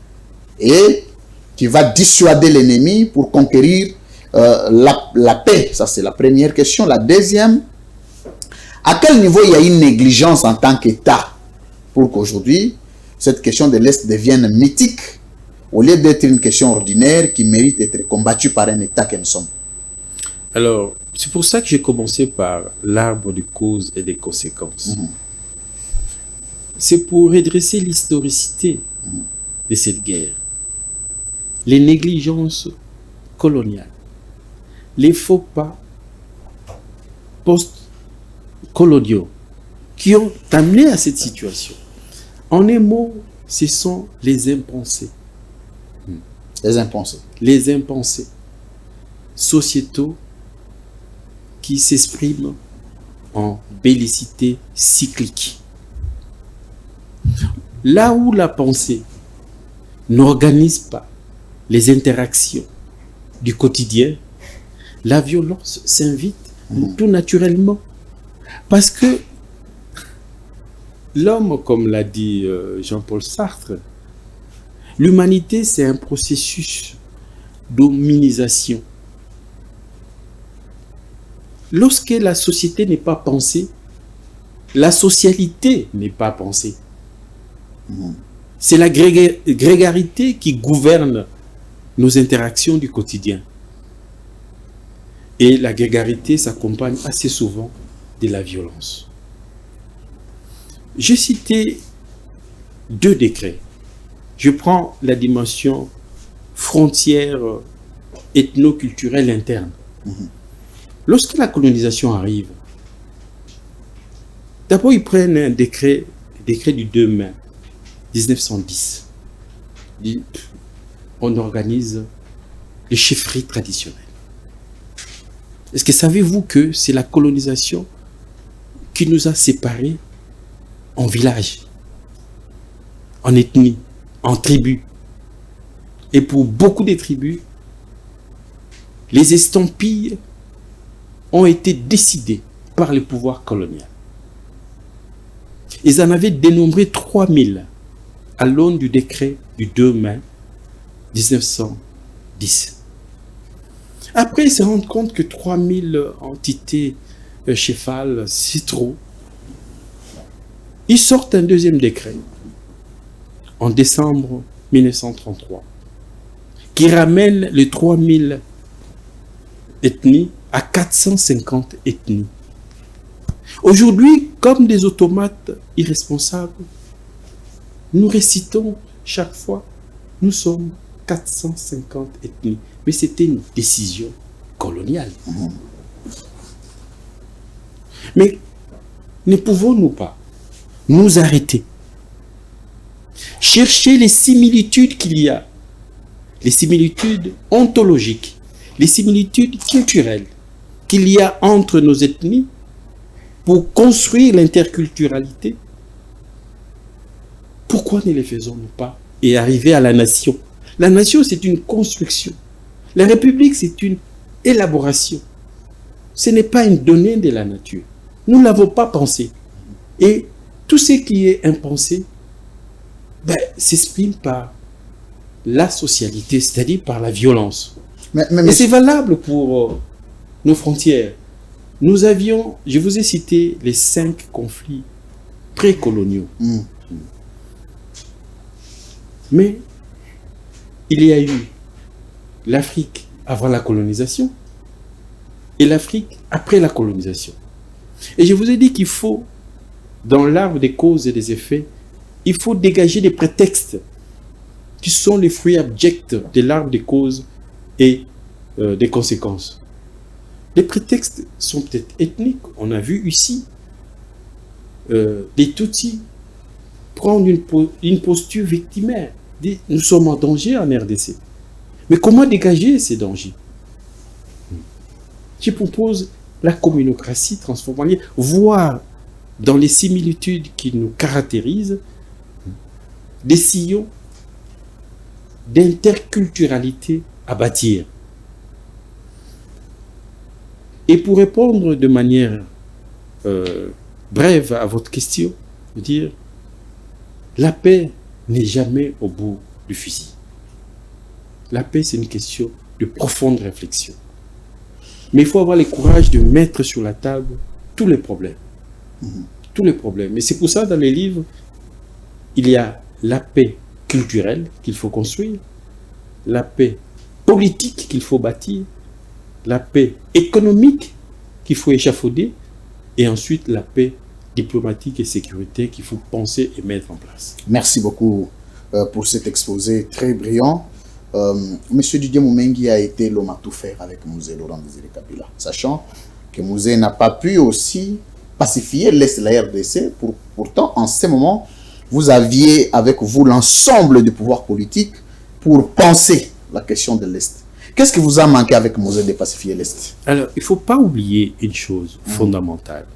et qui va dissuader l'ennemi pour conquérir la paix? Ça, c'est la première question. La deuxième, à quel niveau il y a une négligence en tant qu'État pour qu'aujourd'hui, cette question de l'Est devienne mythique au lieu d'être une question ordinaire qui mérite d'être combattue par un État que nous sommes? Alors, c'est pour ça que j'ai commencé par l'arbre de causes et des conséquences. C'est pour redresser l'historicité de cette guerre, les négligences coloniales, les faux pas post-coloniaux qui ont amené à cette situation. En un mot, ce sont les impensés. Les impensés. Les impensés sociétaux qui s'expriment en bellicité cyclique. Là où la pensée n'organise pas les interactions du quotidien, la violence s'invite tout naturellement. Parce que l'homme, comme l'a dit Jean-Paul Sartre, l'humanité, c'est un processus d'hominisation. Lorsque la société n'est pas pensée, la socialité n'est pas pensée. C'est la grégarité qui gouverne nos interactions du quotidien. Et la grégarité s'accompagne assez souvent de la violence. J'ai cité 2 décrets. Je prends la dimension frontière ethno-culturelle interne. Lorsque la colonisation arrive, d'abord ils prennent un décret du 2 mai 1910. On organise les chefferies traditionnelles. Est-ce que savez-vous que c'est la colonisation qui nous a séparés en villages, en ethnies, en tribus? Et pour beaucoup de tribus, les estampilles ont été décidées par le pouvoir colonial. Ils en avaient dénombré 3000 à l'aune du décret du 2 mai 1910. Après, ils se rendent compte que 3000 entités cheffales, c'est trop. Ils sortent un deuxième décret en décembre 1933 qui ramène les 3000 ethnies à 450 ethnies. Aujourd'hui, comme des automates irresponsables, nous récitons chaque fois, nous sommes 450 ethnies. Mais c'était une décision coloniale. Mais ne pouvons-nous pas nous arrêter, chercher les similitudes qu'il y a, les similitudes ontologiques, les similitudes culturelles qu'il y a entre nos ethnies pour construire l'interculturalité? Pourquoi ne les faisons-nous pas et arriver à la nation? La nation, c'est une construction. La République, c'est une élaboration. Ce n'est pas une donnée de la nature. Nous ne l'avons pas pensé. Et tout ce qui est impensé s'exprime par la socialité, c'est-à-dire par la violence. Et c'est valable pour nos frontières. Nous avions, je vous ai cité les 5 conflits précoloniaux. Mais il y a eu l'Afrique avant la colonisation et l'Afrique après la colonisation. Et je vous ai dit qu'il faut, dans l'arbre des causes et des effets, il faut dégager des prétextes qui sont les fruits abjects de l'arbre des causes et des conséquences. Les prétextes sont peut-être ethniques. On a vu ici des Tutsis prendre une posture victimaire. Nous sommes en danger en RDC. Mais comment dégager ces dangers? Je propose la communocratie transformée, voir dans les similitudes qui nous caractérisent des sillons d'interculturalité à bâtir. Et pour répondre de manière brève à votre question, je veux dire, la paix n'est jamais au bout du fusil. La paix, c'est une question de profonde réflexion. Mais il faut avoir le courage de mettre sur la table tous les problèmes. Tous les problèmes. Et c'est pour ça, dans les livres, il y a la paix culturelle qu'il faut construire, la paix politique qu'il faut bâtir, la paix économique qu'il faut échafauder, et ensuite la paix diplomatique et sécurité qu'il faut penser et mettre en place. Merci beaucoup pour cet exposé très brillant. Monsieur Didier Moumengi a été l'homme à tout faire avec Mouzé Laurent-Désiré Kabila, sachant que Mouzé n'a pas pu aussi pacifier l'Est de la RDC. Pourtant, en ce moment, vous aviez avec vous l'ensemble du pouvoir politique pour penser la question de l'Est. Qu'est-ce qui vous a manqué avec Mouzé de pacifier l'Est? Alors, il ne faut pas oublier une chose fondamentale.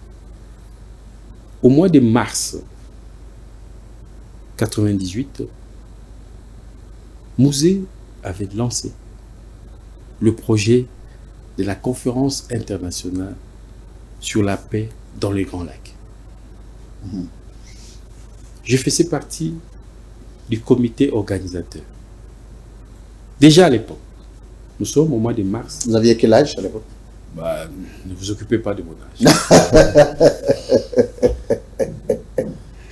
Au mois de mars 1998, Mouzé avait lancé le projet de la conférence internationale sur la paix dans les Grands Lacs. Je faisais partie du comité organisateur. Déjà à l'époque, nous sommes au mois de mars. Vous aviez quel âge à l'époque? Bah, ne vous occupez pas de mon âge.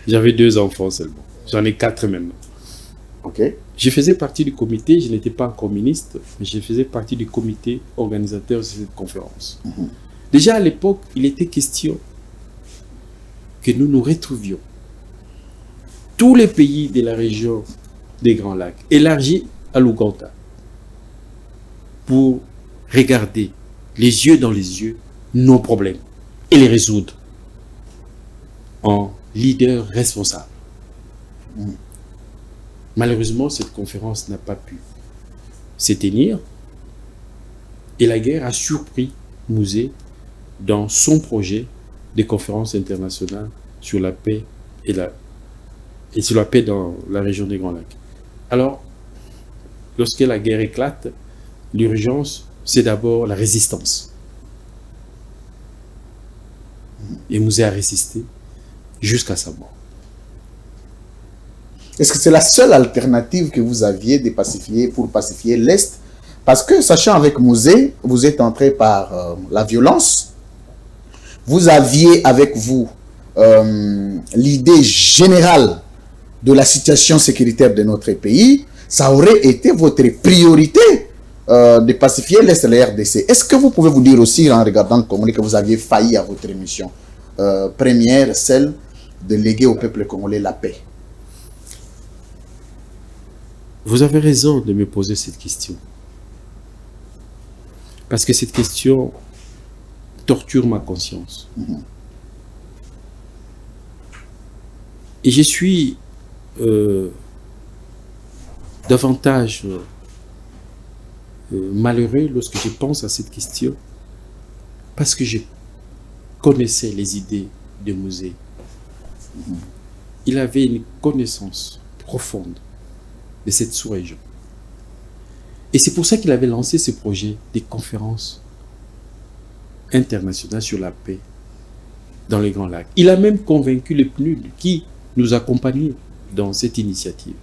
J'avais 2 enfants seulement. J'en ai 4 maintenant. Ok. Je faisais partie du comité, je n'étais pas encore ministre, mais je faisais partie du comité organisateur de cette conférence. Déjà à l'époque, il était question que nous nous retrouvions. Tous les pays de la région des Grands Lacs, élargis à l'Ouganda, pour regarder les yeux dans les yeux nos problèmes et les résoudre en leader responsable. Malheureusement, cette conférence n'a pas pu se tenir et la guerre a surpris Mouzé dans son projet de conférence internationale sur la paix et sur la paix dans la région des Grands Lacs. Alors, lorsque la guerre éclate, l'urgence, c'est d'abord la résistance. Et Mouzé a résisté jusqu'à sa mort. Est-ce que c'est la seule alternative que vous aviez pour pacifier l'Est? Parce que, sachant avec Mouzé, vous êtes entré par la violence. Vous aviez avec vous l'idée générale de la situation sécuritaire de notre pays. Ça aurait été votre priorité de pacifier l'Est et la RDC. Est-ce que vous pouvez vous dire aussi, en regardant le Congolais, que vous aviez failli à votre mission première, celle de léguer au peuple congolais la paix? Vous avez raison de me poser cette question. Parce que cette question torture ma conscience. Et je suis davantage malheureux lorsque je pense à cette question, parce que je connaissais les idées de Mouzé. Il avait une connaissance profonde de cette sous-région. Et c'est pour ça qu'il avait lancé ce projet des conférences internationales sur la paix dans les Grands Lacs. Il a même convaincu les PNUD qui nous accompagnaient dans cette initiative.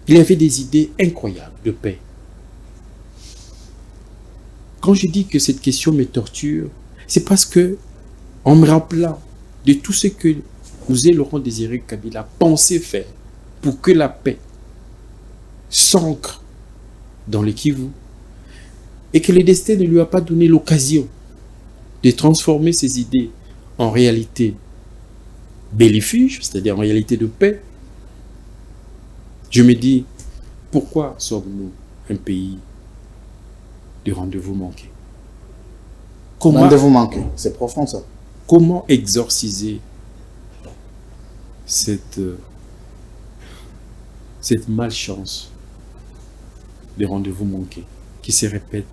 Il avait des idées incroyables de paix. Quand je dis que cette question me torture, c'est parce que, en me rappelant de tout ce que Mouzé Laurent Désiré Kabila pensait faire pour que la paix s'ancre dans le Kivu et que le destin ne lui a pas donné l'occasion de transformer ses idées en réalité bellifuge, c'est-à-dire en réalité de paix, je me dis, pourquoi sommes-nous un pays de rendez-vous manqués? Rendez-vous manqué, c'est profond ça. Comment exorciser cette malchance des rendez-vous manqués qui se répète?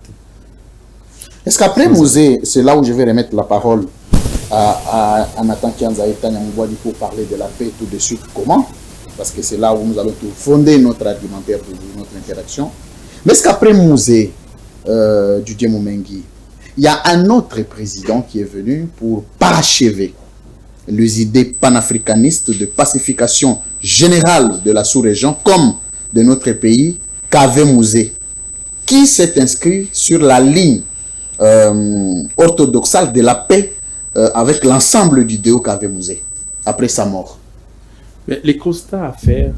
Est-ce qu'après Mouzé, c'est là où je vais remettre la parole à Nathan Kianza et Tanya Mbouadi pour parler de la paix tout de suite? Comment? Parce que c'est là où nous allons tout fonder notre argumentaire pour notre interaction. Mais est-ce qu'après Mouzé, Didier Moumengi, il y a un autre président qui est venu pour parachever les idées panafricanistes de pacification générale de la sous-région comme de notre pays qu'avait Mouzé, qui s'est inscrit sur la ligne orthodoxale de la paix avec l'ensemble du idéal qu'avait Mouzé après sa mort? Mais les constats à faire,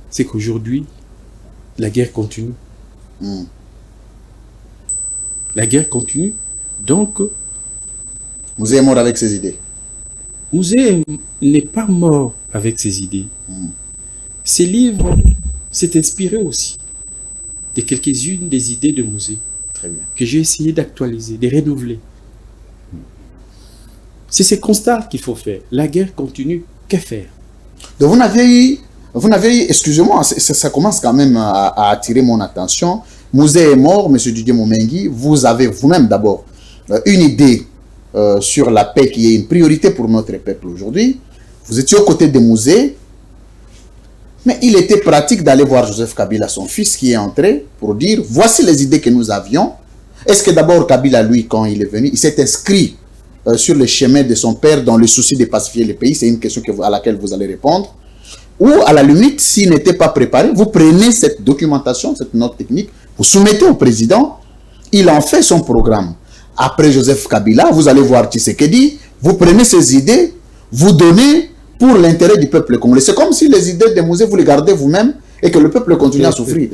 c'est qu'aujourd'hui, la guerre continue. La guerre continue. Donc, Mouzé est mort avec ses idées. Mouzé n'est pas mort avec ses idées. Ces livres s'est inspiré aussi de quelques-unes des idées de Mouzé. Très bien. Que j'ai essayé d'actualiser, de renouveler. C'est ces constats qu'il faut faire. La guerre continue. Que faire? Donc vous n'avez eu, excusez-moi, ça commence quand même à attirer mon attention. Mouzé est mort, M. Didier Moumengi. Vous avez vous-même d'abord une idée sur la paix qui est une priorité pour notre peuple aujourd'hui. Vous étiez aux côtés de Mouzé. Mais il était pratique d'aller voir Joseph Kabila, son fils, qui est entré pour dire, voici les idées que nous avions. Est-ce que d'abord Kabila, lui, quand il est venu, il s'est inscrit sur le chemin de son père dans le souci de pacifier le pays? C'est une question à laquelle vous allez répondre. Ou à la limite, s'il n'était pas préparé, vous prenez cette documentation, cette note technique, vous soumettez au président, il en fait son programme. Après Joseph Kabila, vous allez voir Tshisekedi, vous prenez ces idées, vous donnez pour l'intérêt du peuple congolais. C'est comme si les idées de Mouzé, vous les gardez vous-même et que le peuple continue à souffrir.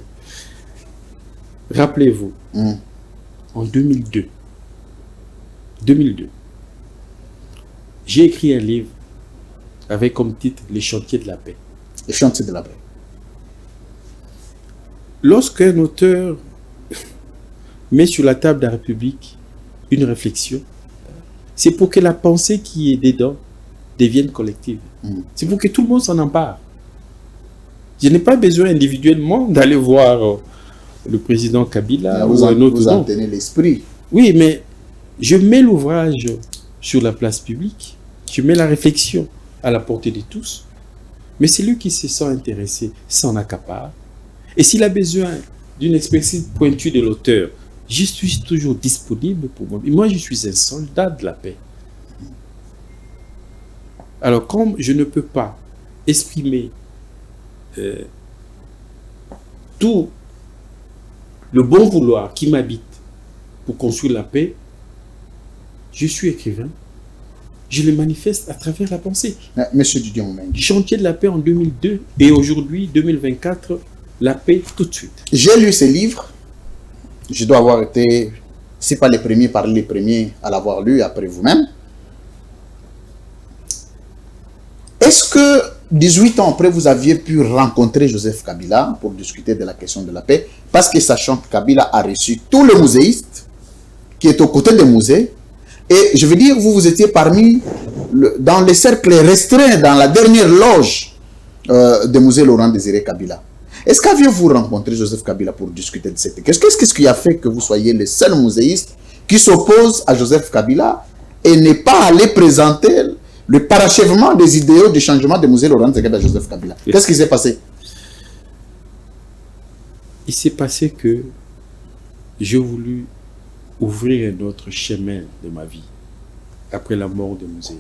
Rappelez-vous, en 2002, j'ai écrit un livre avec comme titre « Les chantiers de la paix ». Les chantiers de la paix. Lorsqu'un auteur met sur la table de la République une réflexion, c'est pour que la pensée qui est dedans devienne collective. C'est pour que tout le monde s'en empare. Je n'ai pas besoin individuellement d'aller voir le président Kabila ou un autre. Vous en tenez l'esprit. Oui, mais je mets l'ouvrage sur la place publique, je mets la réflexion à la portée de tous, mais celui qui se sent intéressé s'en accapare. Et s'il a besoin d'une expertise pointue de l'auteur, je suis toujours disponible pour moi. Moi, je suis un soldat de la paix. Alors, comme je ne peux pas exprimer tout le bon vouloir qui m'habite pour construire la paix, je suis écrivain. Je le manifeste à travers la pensée. Monsieur Didier Moumengi. Chantier de la paix en 2002 et aujourd'hui, 2024, la paix tout de suite. J'ai lu ces livres. Je dois avoir été, si pas les premiers, parmi les premiers à l'avoir lu après vous-même. Est-ce que 18 ans après, vous aviez pu rencontrer Joseph Kabila pour discuter de la question de la paix? Parce que sachant que Kabila a reçu tous les muséistes qui est aux côtés des musées. Et je veux dire, vous étiez parmi, dans les cercles restreints, dans la dernière loge de musée Laurent Désiré Kabila. Est-ce qu'aviez-vous rencontré Joseph Kabila pour discuter de cette question? Qu'est-ce qui a fait que vous soyez le seul muséiste qui s'oppose à Joseph Kabila et n'est pas allé présenter le parachèvement des idéaux du changement de musée Laurent Désiré à Joseph Kabila? Qu'est-ce qui s'est passé? Il s'est passé que j'ai voulu ouvrir un autre chemin de ma vie après la mort de musée.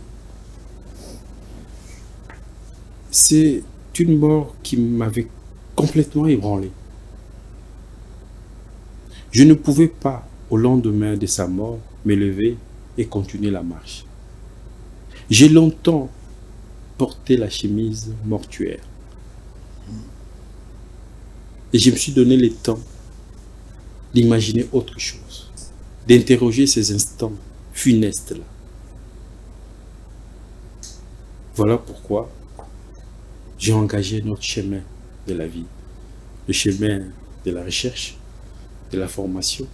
C'est une mort qui m'avait complètement ébranlé. Je ne pouvais pas, au lendemain de sa mort, me lever et continuer la marche. J'ai longtemps porté la chemise mortuaire. Et je me suis donné le temps d'imaginer autre chose, d'interroger ces instants funestes-là. Voilà pourquoi j'ai engagé notre chemin de la vie, le chemin de la recherche, de la formation.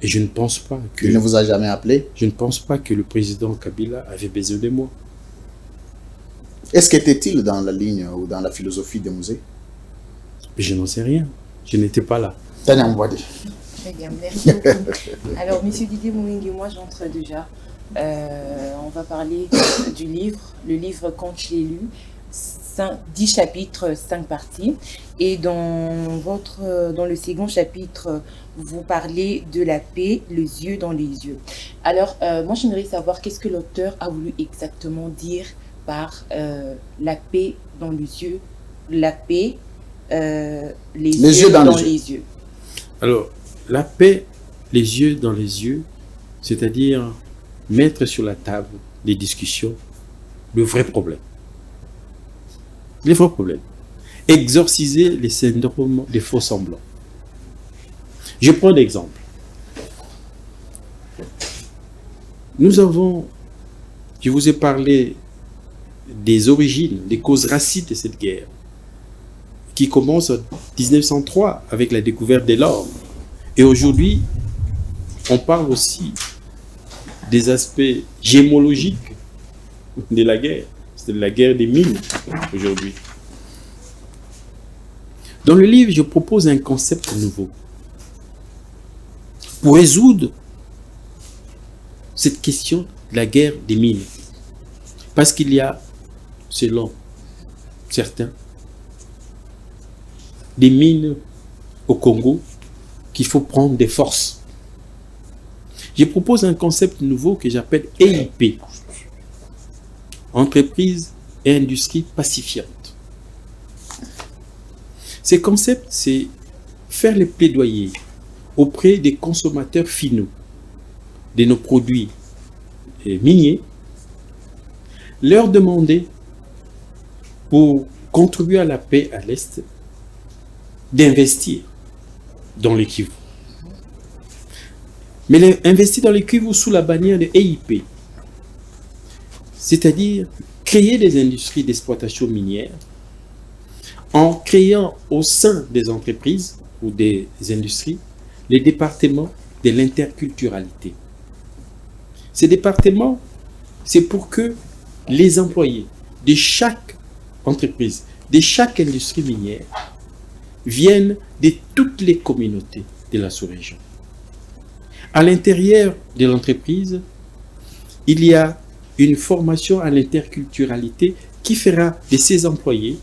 Et je ne pense pas que... Il ne vous a jamais appelé? Je ne pense pas que le président Kabila avait besoin de moi. Est-ce qu'était-il dans la ligne ou dans la philosophie des musées? Je n'en sais rien. Je n'étais pas là. Tania Mbouadi. Très bien, merci beaucoup. Alors, monsieur Didier Moumengi, moi j'entre déjà. On va parler du livre. Le livre, quand je l'ai lu, 10 chapitres, 5 parties. Et dans le second chapitre, vous parlez de la paix, les yeux dans les yeux. Alors, moi j'aimerais savoir qu'est-ce que l'auteur a voulu exactement dire par la paix dans les yeux, la paix, les yeux dans les yeux. Alors, la paix, les yeux dans les yeux, c'est-à-dire mettre sur la table des discussions le vrai problème. Les vrais problèmes. Exorciser les syndromes des faux semblants. Je prends un exemple. Je vous ai parlé des origines, des causes racines de cette guerre, qui commence en 1903 avec la découverte de l'or. Et aujourd'hui, on parle aussi des aspects gémologiques de la guerre. C'est la guerre des mines aujourd'hui. Dans le livre, je propose un concept nouveau pour résoudre cette question de la guerre des mines. Parce qu'il y a, selon certains, des mines au Congo qu'il faut prendre des forces. Je propose un concept nouveau que j'appelle EIP, Entreprise et Industrie Pacifiante. Ce concept, c'est faire les plaidoyers auprès des consommateurs finaux de nos produits miniers, leur demander, pour contribuer à la paix à l'Est, d'investir dans le Kivu. Mais investir dans le Kivu sous la bannière de EIP, c'est-à-dire créer des industries d'exploitation minière en créant au sein des entreprises ou des industries les départements de l'interculturalité. Ces départements, c'est pour que les employés de chaque entreprise, de chaque industrie minière, viennent de toutes les communautés de la sous-région. À l'intérieur de l'entreprise, il y a une formation à l'interculturalité qui fera de ces employés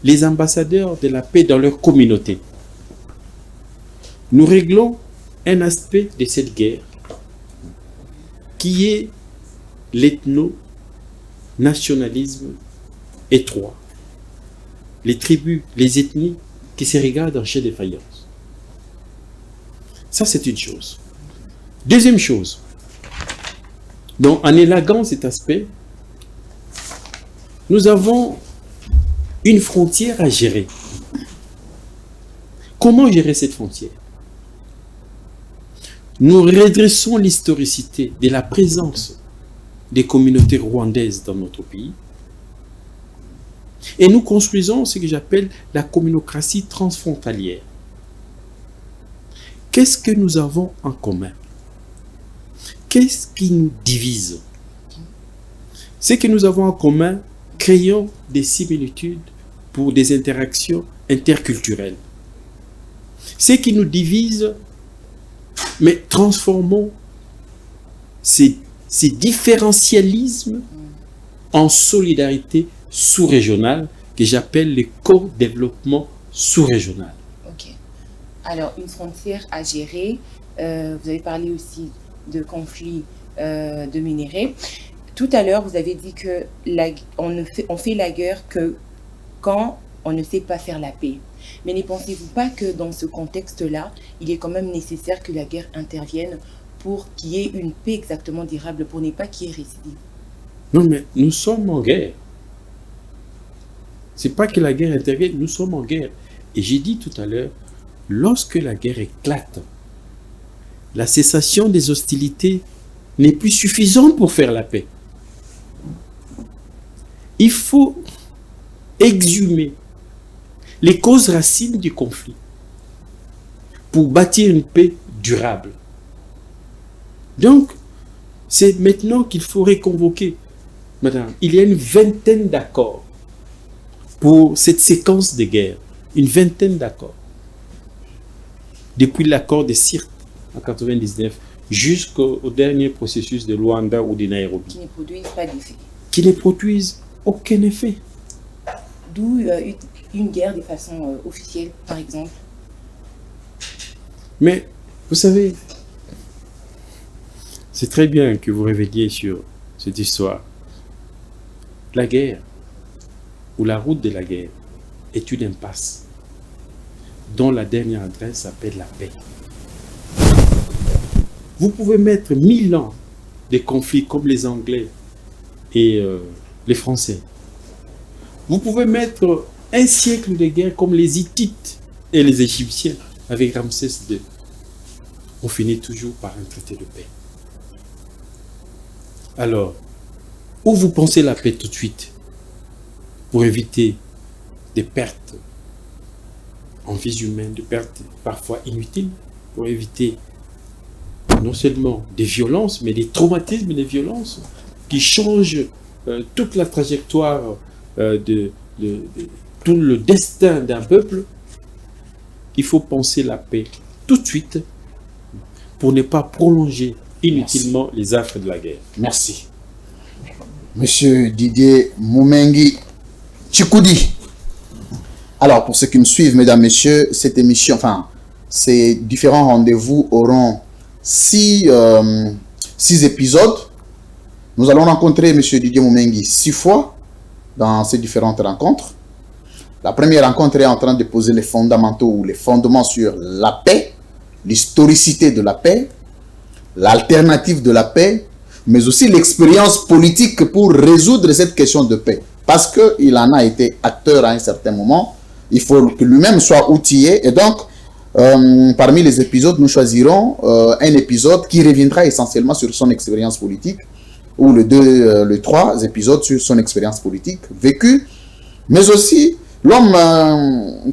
les ambassadeurs de la paix dans leur communauté. Nous réglons un aspect de cette guerre qui est l'ethno-nationalisme étroit. Les tribus, les ethnies qui se regardent en chef de faïence. Ça, c'est une chose. Deuxième chose, donc en élaguant cet aspect, nous avons une frontière à gérer. Comment gérer cette frontière? Nous redressons l'historicité de la présence des communautés rwandaises dans notre pays et nous construisons ce que j'appelle la communocratie transfrontalière. Qu'est-ce que nous avons en commun? Qu'est-ce qui nous divise? Ce que nous avons en commun, créons des similitudes pour des interactions interculturelles. Ce qui nous divise, mais transformons ces différentialismes en solidarité sous-régionale que j'appelle le co-développement sous-régional. Ok. Alors, une frontière à gérer. Vous avez parlé aussi de conflits de minerais. Tout à l'heure, vous avez dit que on fait la guerre que quand on ne sait pas faire la paix. Mais ne pensez-vous pas que dans ce contexte-là, il est quand même nécessaire que la guerre intervienne pour qu'il y ait une paix exactement durable, pour ne pas qu'il y ait récidive? Non, mais nous sommes en guerre. Ce n'est pas que la guerre intervienne, nous sommes en guerre. Et j'ai dit tout à l'heure, lorsque la guerre éclate, la cessation des hostilités n'est plus suffisante pour faire la paix. Il faut exhumer les causes racines du conflit pour bâtir une paix durable. Donc, c'est maintenant qu'il faut reconvoquer. Madame, il y a une vingtaine d'accords pour cette séquence de guerre. Une vingtaine d'accords. Depuis l'accord de Sirte en 1999 jusqu'au dernier processus de Luanda ou de Nairobi. Qui ne produisent pas d'effet. Qui ne produisent aucun effet. D'où une guerre de façon officielle, par exemple. Mais, vous savez, c'est très bien que vous révéliez sur cette histoire. La guerre, ou la route de la guerre, est une impasse dont la dernière adresse s'appelle la paix. Vous pouvez mettre 1000 ans de conflits comme les Anglais et les Français. Vous pouvez mettre un siècle de guerre comme les Hittites et les Égyptiens avec Ramsès II. On finit toujours par un traité de paix. Alors, où vous pensez la paix tout de suite pour éviter des pertes en vies humaines, des pertes parfois inutiles, pour éviter non seulement des violences, mais des traumatismes et des violences qui changent toute la trajectoire tout le destin d'un peuple. Il faut penser la paix tout de suite pour ne pas prolonger inutilement les affres de la guerre. Merci. Monsieur Didier Mumengi Tshikoudi. Alors, pour ceux qui me suivent, mesdames, messieurs, cette émission, enfin, ces différents rendez-vous auront 6 épisodes. Nous allons rencontrer M. Didier Moumengi 6 fois dans ces différentes rencontres. La première rencontre est en train de poser les fondamentaux ou les fondements sur la paix, l'historicité de la paix, l'alternative de la paix, mais aussi l'expérience politique pour résoudre cette question de paix. Parce qu'il en a été acteur à un certain moment, il faut que lui-même soit outillé. Et donc, parmi les épisodes, nous choisirons un épisode qui reviendra essentiellement sur son expérience politique, ou les 3 épisodes sur son expérience politique vécue, mais aussi l'homme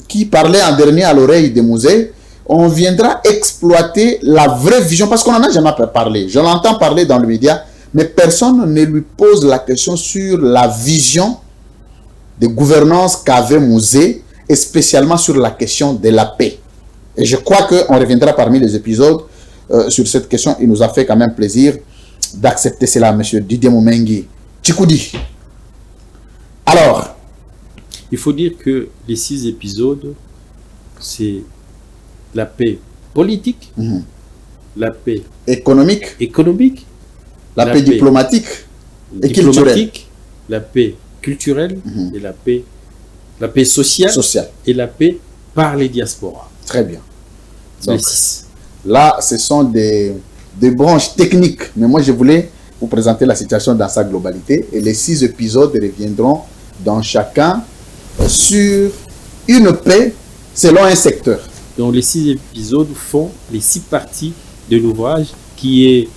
qui parlait en dernier à l'oreille de Mouzé. On viendra exploiter la vraie vision, parce qu'on n'en a jamais parlé. Je l'entends parler dans le média, mais personne ne lui pose la question sur la vision de gouvernance qu'avait Mouzé, et spécialement sur la question de la paix. Et je crois qu'on reviendra parmi les épisodes sur cette question. Il nous a fait quand même plaisir d'accepter cela, M. Didier Moumengi. Tchikoudi. Alors, il faut dire que les 6 épisodes, c'est la paix politique, la paix économique, la paix diplomatique et culturelle, la paix culturelle et la paix sociale et la paix par les diasporas. Très bien. Donc, les 6. Là, ce sont des branches techniques, mais moi je voulais vous présenter la situation dans sa globalité, et les 6 épisodes reviendront dans chacun sur une paix selon un secteur. Donc les 6 épisodes font les 6 parties de l'ouvrage, qui est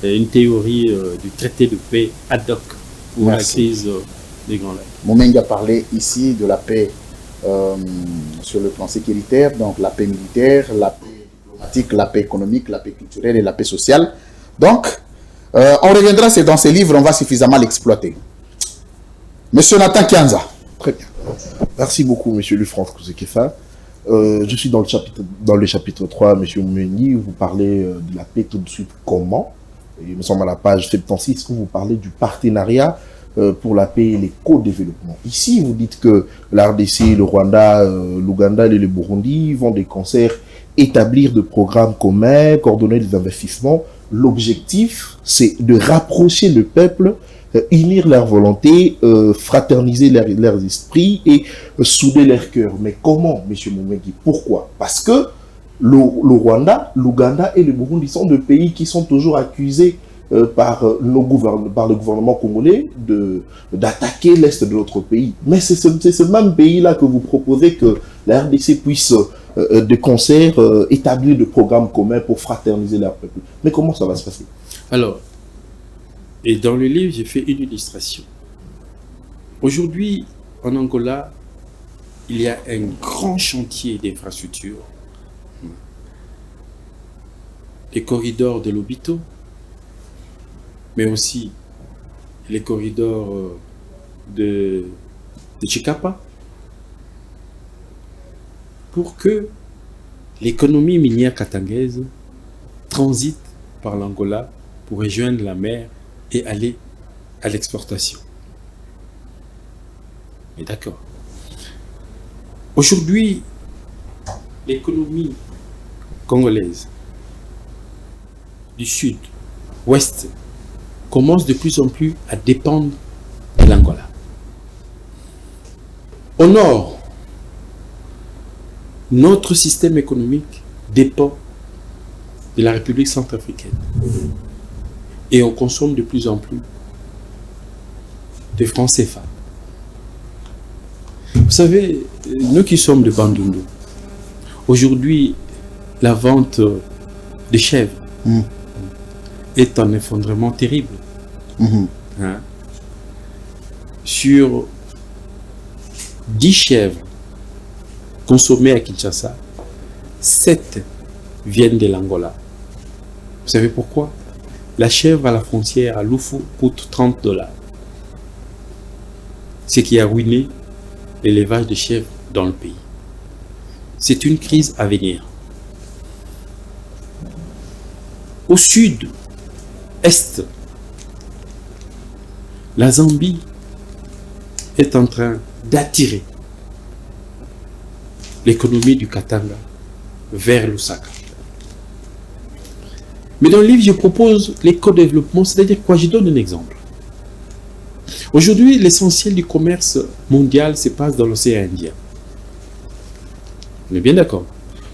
une théorie du traité de paix ad hoc pour la crise des Grands Lacs. Moumengi a parlé ici de la paix sur le plan sécuritaire, donc la paix militaire, la paix diplomatique, la paix économique, la paix culturelle et la paix sociale. Donc, on reviendra, c'est dans ces livres, on va suffisamment l'exploiter. Monsieur Nathan Kianza. Très bien. Merci beaucoup, monsieur Lufranc Kouzekefa. Je suis dans le chapitre 3, monsieur Moumengi, vous parlez de la paix tout de suite. Comment? Et nous sommes à la page 76 où vous parlez du partenariat pour la paix et les co-développements. Ici, vous dites que la RDC, le Rwanda, l'Ouganda et le Burundi vont des concerts établir de programmes communs, coordonner des investissements. L'objectif, c'est de rapprocher le peuple, unir leur volonté, fraterniser leurs esprits et souder leurs cœurs. Mais comment, M. Moumengi? Pourquoi? Parce que le Rwanda, l'Ouganda et le Burundi sont deux pays qui sont toujours accusés par le gouvernement congolais d'attaquer l'Est de notre pays. Mais c'est ce même pays-là que vous proposez que la RDC puisse, de concert, établir des programmes communs pour fraterniser leur peuple. Mais comment ça va se passer? Alors, et dans le livre, j'ai fait une illustration. Aujourd'hui, en Angola, il y a un grand chantier d'infrastructure. Les corridors de Lobito, mais aussi les corridors de Chikapa, pour que l'économie minière katangaise transite par l'Angola pour rejoindre la mer et aller à l'exportation. Mais d'accord. Aujourd'hui, l'économie congolaise du sud, ouest, commence de plus en plus à dépendre de l'Angola. Au nord, notre système économique dépend de la République centrafricaine. Et on consomme de plus en plus de francs CFA. Vous savez, nous qui sommes de Bandundu, aujourd'hui, la vente des chèvres est un effondrement terrible. Hein? Sur 10 chèvres consommées à Kinshasa, 7 viennent de l'Angola. Vous savez pourquoi? La chèvre à la frontière à Lufu coûte $30. Ce qui a ruiné l'élevage de chèvres dans le pays. C'est une crise à venir. Au sud, est, la Zambie est en train d'attirer l'économie du Katanga vers Lusaka. Mais dans le livre, je propose l'éco-développement, c'est-à-dire quoi? Je donne un exemple. Aujourd'hui, l'essentiel du commerce mondial se passe dans l'océan Indien. On est bien d'accord.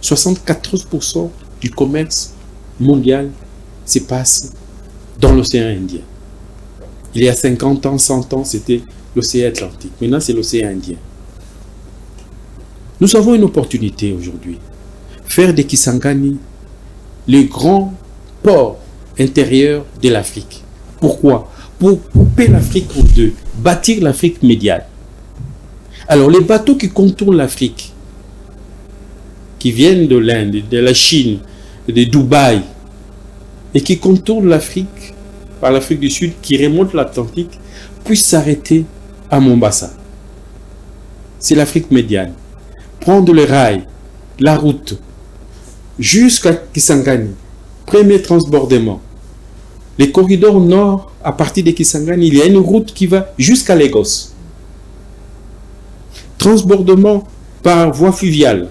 74% du commerce mondial se passe dans l'océan Indien. Il y a 50 ans, 100 ans, c'était l'océan Atlantique. Maintenant, c'est l'océan Indien. Nous avons une opportunité aujourd'hui. Faire de Kisangani le grand port intérieur de l'Afrique. Pourquoi? Pour couper l'Afrique en deux, bâtir l'Afrique médiane. Alors, les bateaux qui contournent l'Afrique, qui viennent de l'Inde, de la Chine, de Dubaï, et qui contournent l'Afrique, par l'Afrique du Sud, qui remontent l'Atlantique, puissent s'arrêter à Mombasa. C'est l'Afrique médiane. Prendre le rail, la route, jusqu'à Kisangani. Premier transbordement. Les corridors nord, à partir de Kisangani, il y a une route qui va jusqu'à Lagos. Transbordement par voie fluviale.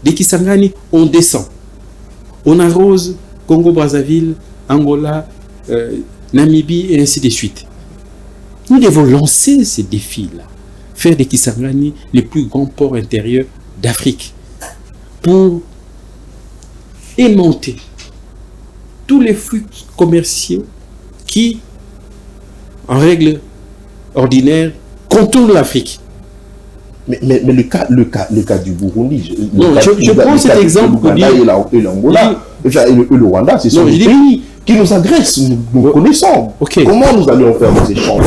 De Kisangani, on descend. On arrose Congo-Brazzaville, Angola, Namibie et ainsi de suite. Nous devons lancer ces défis-là. Faire de Kisangani les plus grands ports intérieurs d'Afrique. Pour aimanter tous les flux commerciaux qui, en règle ordinaire, contournent l'Afrique. Mais le cas du Burundi, je prends cet exemple pour dire... Et l'Angola, et le Rwanda, c'est ce pays qui nous agressent, nous connaissons. Okay. Comment nous allons faire nos échanges?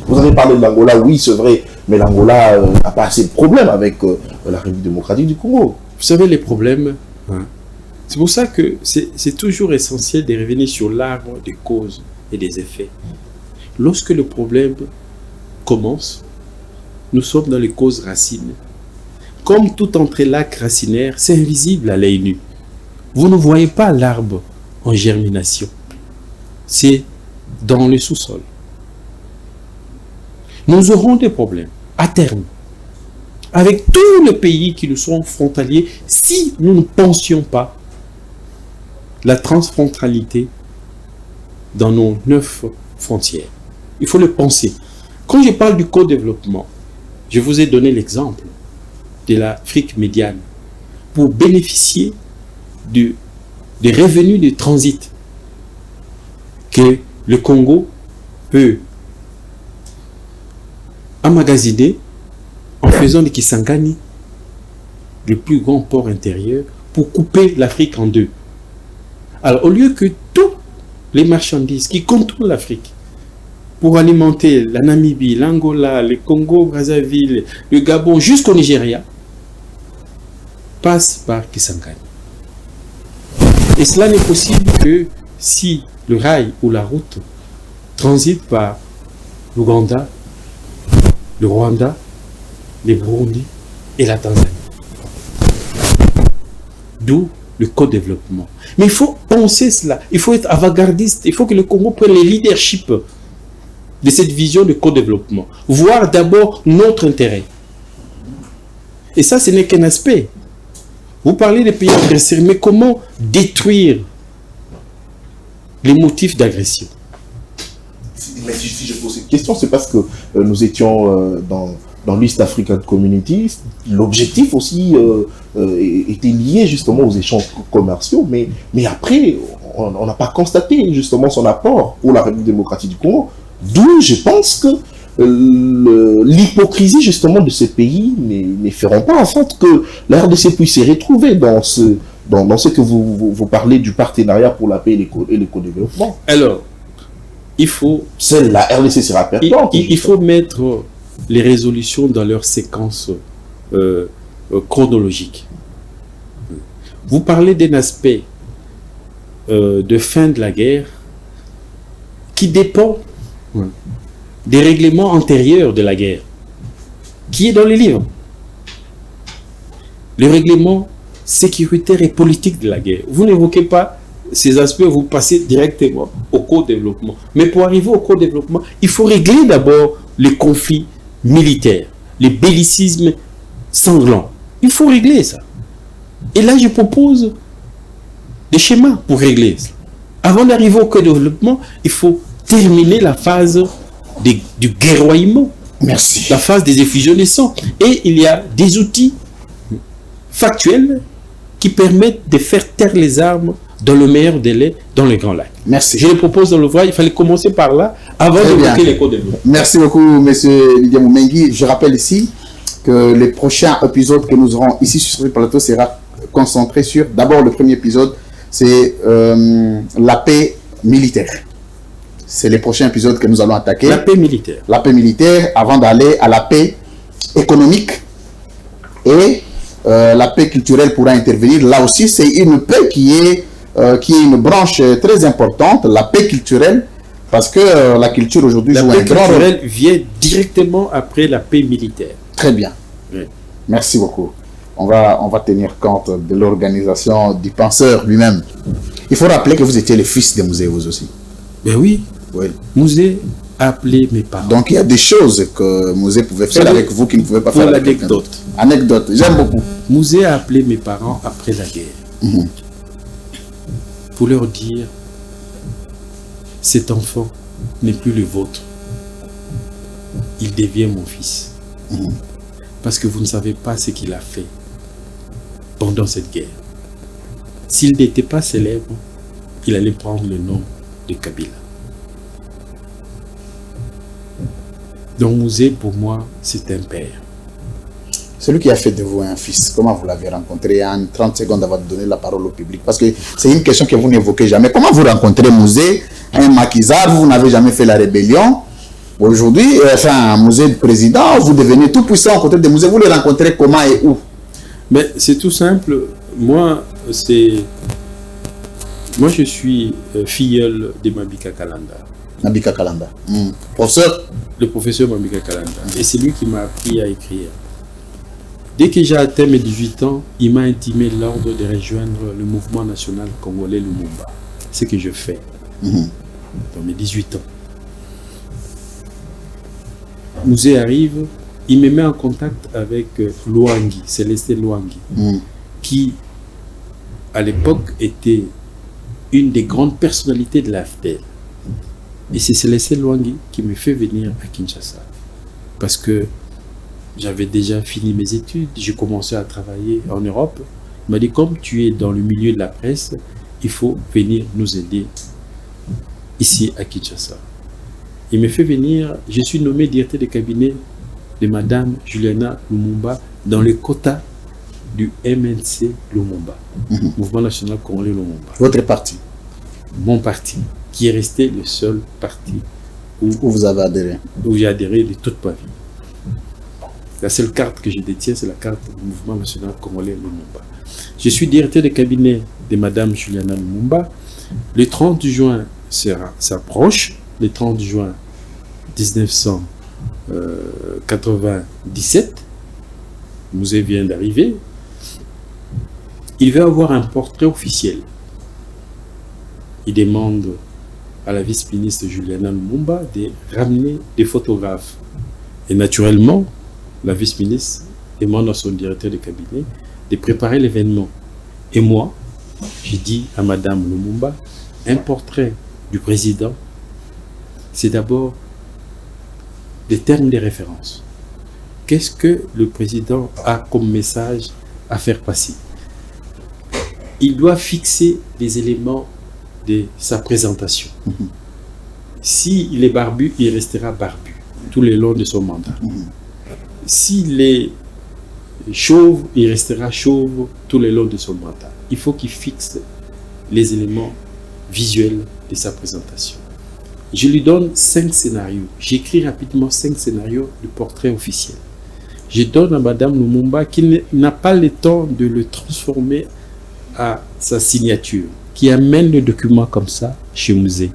Vous avez parlé de l'Angola, oui, c'est vrai, mais l'Angola n'a pas assez de problèmes avec la République démocratique du Congo. Vous savez, les problèmes, hein, c'est pour ça que c'est toujours essentiel de revenir sur l'arbre des causes et des effets. Lorsque le problème commence, nous sommes dans les causes racines. Comme tout entrelac racinaire, c'est invisible à l'œil nu. Vous ne voyez pas l'arbre en germination. C'est dans le sous-sol. Nous aurons des problèmes à terme avec tous les pays qui nous sont frontaliers si nous ne pensions pas la transfrontalité dans nos 9 frontières. Il faut le penser. Quand je parle du co-développement, je vous ai donné l'exemple de l'Afrique médiane pour bénéficier des revenus de transit que le Congo peut emmagasiner en faisant de Kisangani le plus grand port intérieur pour couper l'Afrique en deux. Alors, au lieu que toutes les marchandises qui contournent l'Afrique pour alimenter la Namibie, l'Angola, le Congo, Brazzaville, le Gabon jusqu'au Nigeria, passent par Kisangani. Et cela n'est possible que si le rail ou la route transite par l'Ouganda, le Rwanda, le Burundi et la Tanzanie. D'où le co-développement. Mais il faut penser cela, il faut être avant-gardiste, il faut que le Congo prenne le leadership de cette vision de co-développement. Voir d'abord notre intérêt. Et ça, ce n'est qu'un aspect. Vous parlez des pays agresseurs, mais comment détruire les motifs d'agression? Mais si je pose cette question, c'est parce que nous étions dans l'East African Community. L'objectif aussi était lié justement aux échanges commerciaux, mais après, on n'a pas constaté justement son apport pour la République démocratique du Congo. D'où je pense que l'hypocrisie justement de ces pays ne feront pas en sorte que la RDC puisse se retrouver dans ce que vous parlez du partenariat pour la paix et l'éco-développement. Alors, il faut... La RDC sera perdante. Il faut mettre les résolutions dans leur séquence chronologique. Vous parlez d'un aspect de fin de la guerre qui dépend des règlements antérieurs de la guerre, qui est dans les livres. Le règlement sécuritaire et politique de la guerre. Vous n'évoquez pas ces aspects, vous passez directement au co-développement. Mais pour arriver au co-développement, il faut régler d'abord les conflits militaires, les bellicismes sanglants. Il faut régler ça. Et là, je propose des schémas pour régler ça. Avant d'arriver au co-développement, il faut terminer la phase du guerroiement. Merci. La phase des effusions de sang. Et il y a des outils factuels qui permettent de faire taire les armes dans le meilleur délai dans les Grands Lacs. Merci. Je le propose dans l'ouvrage, il fallait commencer par là avant Très bien. d'évoquer les co-développement. Merci beaucoup, monsieur Lydia Moumengi. Je rappelle ici que les prochains épisodes que nous aurons ici sur ce plateau sera concentré sur, d'abord le premier épisode, c'est la paix militaire. C'est les prochains épisodes que nous allons attaquer. La paix militaire. La paix militaire avant d'aller à la paix économique et la paix culturelle pourra intervenir. Là aussi, c'est une paix qui est une branche très importante, la paix culturelle, parce que la culture aujourd'hui joue un La paix grand rôle. culturelle vient directement après la paix militaire. Très bien. Oui. Merci beaucoup. On va tenir compte de l'organisation du penseur lui-même. Il faut rappeler que vous étiez le fils de Mouzé, vous aussi. Ben oui, Oui. Mouzé a appelé mes parents. Donc il y a des choses que Mouzé pouvait faire avec vous qu'il ne pouvait pas Pour faire avec quelqu'un l'anecdote. d'autre. Anecdote, j'aime beaucoup. Mouzé a appelé mes parents après la guerre. Mhm. Pour leur dire, cet enfant n'est plus le vôtre. Il devient mon fils. Mhm. Parce que vous ne savez pas ce qu'il a fait pendant cette guerre. S'il n'était pas célèbre, il allait prendre le nom de Kabila. Donc Mouzé, pour moi, c'est un père. Celui qui a fait de vous un fils, comment vous l'avez rencontré? En 30 secondes avant de donner la parole au public. Parce que c'est une question que vous n'évoquez jamais. Comment vous rencontrez Mouzé, un maquisard, vous n'avez jamais fait la rébellion? Aujourd'hui, Mouzé le président, vous devenez tout puissant à côté de Mouzé. Vous le rencontrez comment et où? Mais c'est tout simple. Moi, je suis filleul de Mabika Kalanda. Mabika Kalanda. Professeur? Le professeur Mabika Kalanda. Et c'est lui qui m'a appris à écrire. Dès que j'ai atteint mes 18 ans, il m'a intimé l'ordre de rejoindre le mouvement national congolais Lumumba. C'est ce que je fais dans mes 18 ans. Mouzé arrive, il me met en contact avec Louangi, Célestin Louangi, qui à l'époque était une des grandes personnalités de l'AFDEL. Et c'est Célestin Louangi qui me fait venir à Kinshasa. Parce que j'avais déjà fini mes études, j'ai commencé à travailler en Europe. Il m'a dit, comme tu es dans le milieu de la presse, il faut venir nous aider ici à Kinshasa. Il me fait venir, je suis nommé directeur de cabinet de Madame Juliana Lumumba dans les quotas du MNC Lumumba, Mouvement National Congolais Lumumba. Votre parti? Mon parti, qui est resté le seul parti Où vous avez adhéré? où j'ai adhéré de toute ma vie. La seule carte que je détiens, c'est la carte du Mouvement National Congolais Lumumba. Je suis directeur de cabinet de Madame Juliana Lumumba. Le 30 juin s'approche, le 30 juin 1997, Mouzé vient d'arriver. Il veut avoir un portrait officiel. Il demande à la vice-ministre Juliana Lumumba de ramener des photographes. Et naturellement, la vice-ministre demande à son directeur de cabinet de préparer l'événement. Et moi, j'ai dit à Madame Lumumba, un portrait du président, c'est d'abord des termes de référence. Qu'est-ce que le président a comme message à faire passer? Il doit fixer les éléments de sa présentation. S'il est barbu, il restera barbu tout le long de son mandat. S'il est chauve, il restera chauve tout le long de son mandat. Il faut qu'il fixe les éléments visuels de sa présentation. Je lui donne 5 scénarios. J'écris rapidement 5 scénarios de portrait officiel. Je donne à Madame Lumumba qui n'a pas le temps de le transformer à sa signature, qui amène le document comme ça chez Mouzé.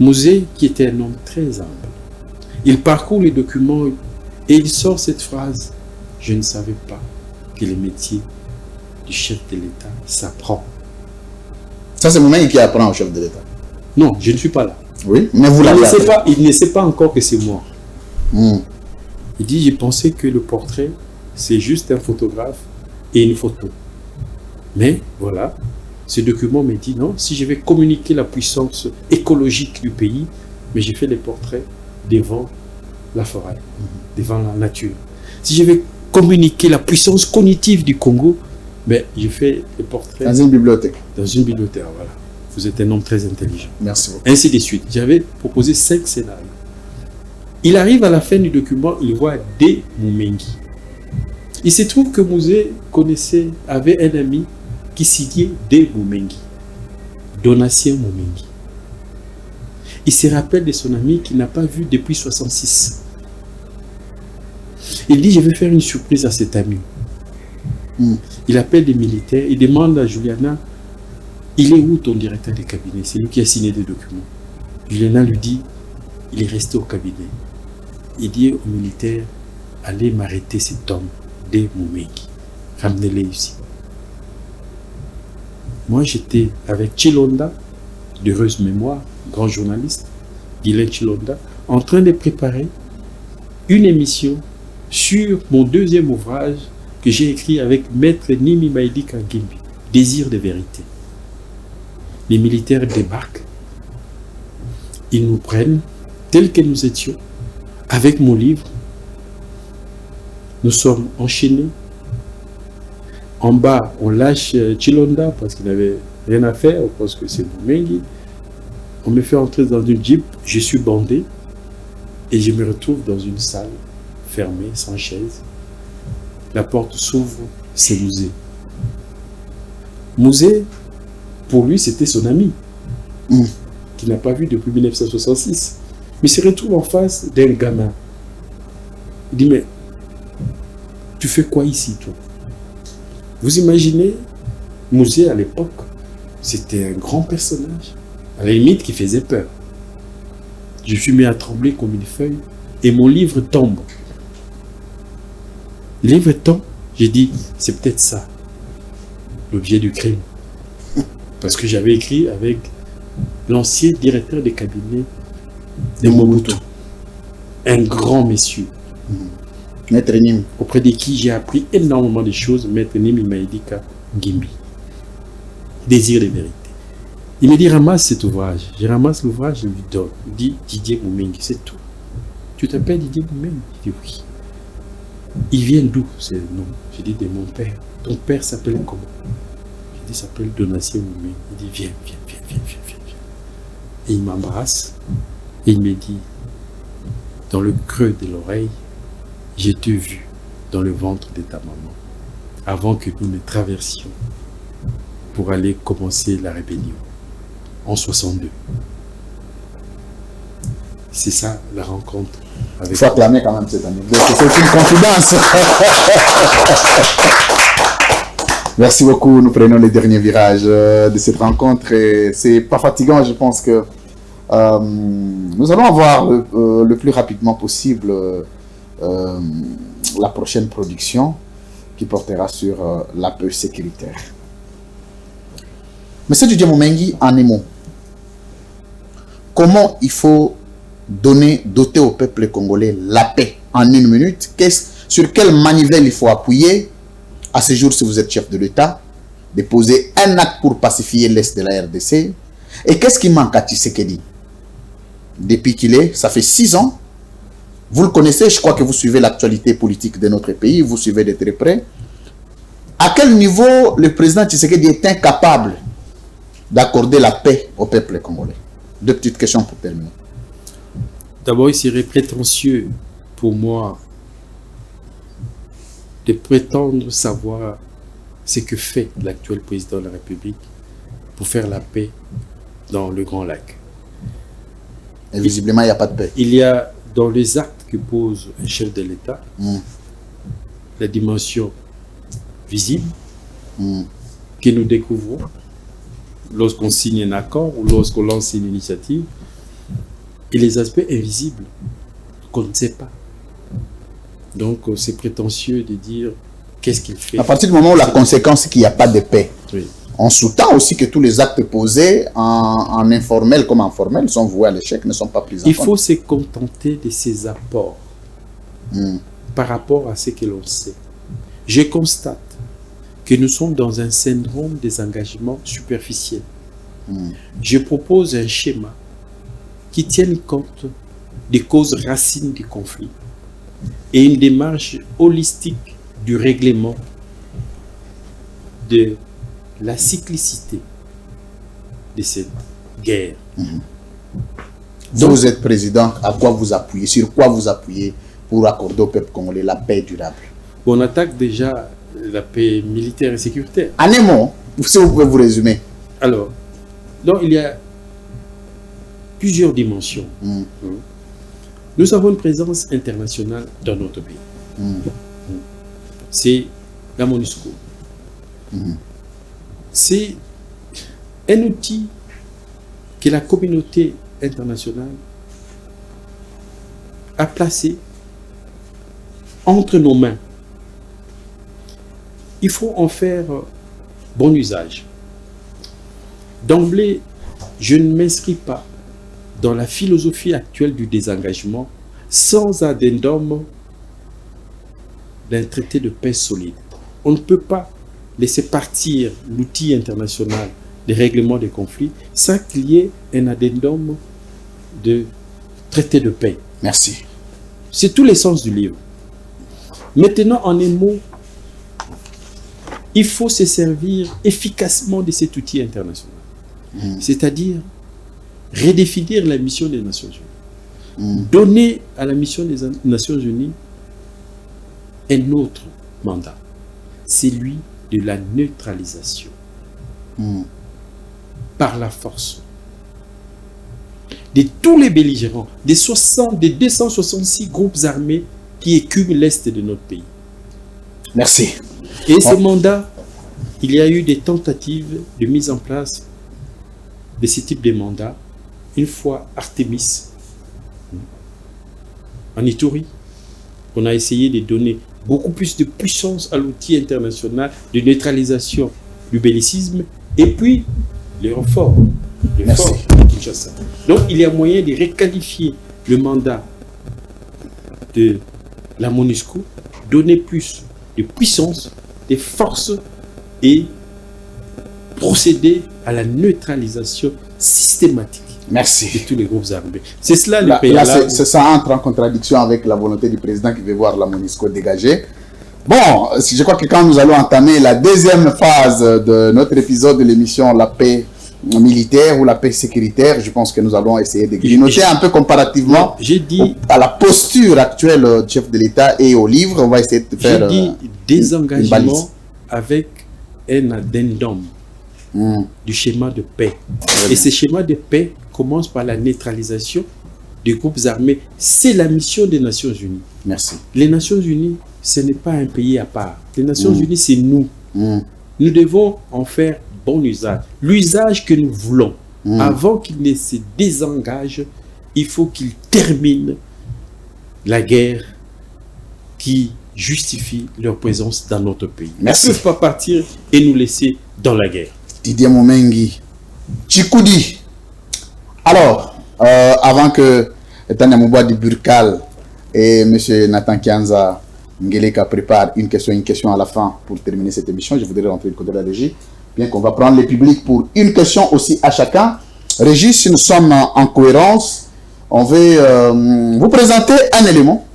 Mouzé, qui était un homme très humble, il parcourt les documents et il sort cette phrase: je ne savais pas que le métier du chef de l'État s'apprend. Ça, c'est Moumengi qui apprend au chef de l'État. Non, je ne suis pas là. Oui, mais vous l'avez appris. Il ne sait pas encore que c'est moi. Hmm. Il dit, j'ai pensé que le portrait, c'est juste un photographe et une photo. Mais voilà, ce document me dit non, si je vais communiquer la puissance écologique du pays, mais j'ai fait des portraits devant la forêt, devant la nature. Si je vais communiquer la puissance cognitive du Congo, mais je fais des portraits Dans une bibliothèque. dans une bibliothèque. Voilà. Vous êtes un homme très intelligent. Merci beaucoup. Ainsi de suite. J'avais proposé 5 scénarios. Il arrive à la fin du document, il voit D. Mumengi. Il se trouve que Musée avait un ami qui signait D. Mumengi. Donatien Mumengi. Il se rappelle de son ami qu'il n'a pas vu depuis 1966. Il dit, je vais faire une surprise à cet ami. Il appelle des militaires, il demande à Juliana, il est où ton directeur de cabinet? C'est lui qui a signé des documents. Juliana lui dit, il est resté au cabinet. Il dit aux militaires, allez m'arrêter cet homme, D. Mumengi. Ramenez-le ici. Moi, j'étais avec Chilonda, d'heureuse mémoire, grand journaliste, Guylaine Chilonda, en train de préparer une émission sur mon deuxième ouvrage que j'ai écrit avec Maître Nimi Maïdika Ngimbi, Désir de vérité. Les militaires débarquent, ils nous prennent tels que nous étions, avec mon livre. Nous sommes enchaînés. En bas, on lâche Chilonda parce qu'il n'avait rien à faire, on pense que c'est Mumengi. On me fait entrer dans une jeep, je suis bandé et je me retrouve dans une salle fermée, sans chaise. La porte s'ouvre, c'est Musée. Musée, pour lui, c'était son ami, qu'il n'a pas vu depuis 1966. Mais il se retrouve en face d'un gamin. Il dit, mais tu fais quoi ici, toi? Vous imaginez, Musée à l'époque, c'était un grand personnage, à la limite qui faisait peur. Je suis mis à trembler comme une feuille et mon livre tombe. Le livre tombe, j'ai dit, c'est peut-être ça, l'objet du crime. Parce que j'avais écrit avec l'ancien directeur de cabinet de Mobutu, un grand monsieur. Maître Nimi. Auprès de qui j'ai appris énormément de choses, Maître Nimi Maïdika Ngimbi. Désir de vérité. Il me dit, ramasse cet ouvrage. Je ramasse l'ouvrage, je lui donne. Il dit, Didier Mumengi, c'est tout. Tu t'appelles Didier Mumengi? Il dit, oui. Il vient d'où, c'est le nom? J'ai dit, de mon père. Ton père s'appelle comment? J'ai dit, il s'appelle Donatien Mumengi. Il dit, viens. Et il m'embrasse et il me dit, dans le creux de l'oreille, je t'ai vu dans le ventre de ta maman, avant que nous ne traversions pour aller commencer la rébellion, en 62. C'est ça, la rencontre avec... Il faut acclamer quand même cette anecdote. C'est une confidence. Merci beaucoup. Nous prenons les derniers virages de cette rencontre. Et c'est pas fatigant, je pense que nous allons avoir le plus rapidement possible la prochaine production qui portera sur la paix sécuritaire. Monsieur Didier Mumengi, en un mot, comment il faut doter au peuple congolais la paix en une minute? Sur quelle manivelle il faut appuyer à ce jour si vous êtes chef de l'État, de poser un acte pour pacifier l'Est de la RDC? Et qu'est-ce qui manque à Tshisekedi? Depuis qu'il est, ça fait 6 ans. Vous le connaissez, je crois que vous suivez l'actualité politique de notre pays, vous suivez de très près. À quel niveau le président Tshisekedi est incapable d'accorder la paix au peuple congolais? 2 petites questions pour terminer. D'abord, il serait prétentieux pour moi de prétendre savoir ce que fait l'actuel président de la République pour faire la paix dans le Grand Lac. Et visiblement, il n'y a pas de paix. Il y a dans les actes que pose un chef de l'État la dimension visible que nous découvrons lorsqu'on signe un accord ou lorsqu'on lance une initiative, et les aspects invisibles qu'on ne sait pas. Donc c'est prétentieux de dire qu'est-ce qu'il fait. À partir du moment où la conséquence c'est qu'il n'y a pas de paix, oui. On sous-tend aussi que tous les actes posés en informel comme en formel sont voués à l'échec, ne sont pas pris en compte. Il faut se contenter de ces apports par rapport à ce que l'on sait. je constate que nous sommes dans un syndrome des engagements superficiels. Je propose un schéma qui tienne compte des causes racines du conflit et une démarche holistique du règlement de la cyclicité de cette guerre. Donc, vous êtes président, à quoi vous appuyez, sur quoi vous appuyez pour accorder au peuple congolais la paix durable? On attaque déjà la paix militaire et sécuritaire. En un mot, si vous pouvez vous résumer. Alors, donc il y a plusieurs dimensions. Nous avons une présence internationale dans notre pays. C'est la MONUSCO. C'est un outil que la communauté internationale a placé entre nos mains. Il faut en faire bon usage. D'emblée, je ne m'inscris pas dans la philosophie actuelle du désengagement sans addendum d'un traité de paix solide. On ne peut pas laisser partir l'outil international des règlements des conflits sans qu'il y ait un addendum de traité de paix. Merci. C'est tout l'essence du livre. Maintenant, en un mot, il faut se servir efficacement de cet outil international. C'est-à-dire redéfinir la mission des Nations Unies. Donner à la mission des Nations Unies un autre mandat. C'est celui de la neutralisation par la force de tous les belligérants, des 266 groupes armés qui écument l'Est de notre pays. Merci. Et ce mandat, il y a eu des tentatives de mise en place de ce type de mandat une fois Artemis en Ituri. On a essayé de donner beaucoup plus de puissance à l'outil international de neutralisation du bellicisme et puis les renforts. Merci. De Kinshasa. Donc il y a moyen de requalifier le mandat de la MONUSCO, donner plus de puissance, de force et procéder à la neutralisation systématique. Merci. De tous les groupes armés. C'est cela le Là, préalable. ça entre en contradiction avec la volonté du président qui veut voir la MONUSCO dégagée. Bon, je crois que quand nous allons entamer la deuxième phase de notre épisode de l'émission La paix militaire ou la paix sécuritaire, je pense que nous allons essayer de grignoter un peu comparativement à la posture actuelle du chef de l'État et au livre. On va essayer de faire désengagement avec un addendum du schéma de paix. Et ce schéma de paix commence par la neutralisation des groupes armés. C'est la mission des Nations Unies. Merci. Les Nations Unies, ce n'est pas un pays à part. Les Nations Unies, c'est nous. Nous devons en faire bon usage. L'usage que nous voulons. Avant qu'il ne se désengage, il faut qu'il termine la guerre qui justifie leur présence dans notre pays. Merci. Ils ne peuvent pas partir et nous laisser dans la guerre. Didier Momengi, Chikoudi. Alors, avant que Tania Mouba du Burkal et M. Nathan Kianza Ngeleka prépare une question à la fin pour terminer cette émission, je voudrais rentrer le code de la régie, bien qu'on va prendre le public pour une question aussi à chacun. Régis, si nous sommes en cohérence, on veut vous présenter un élément.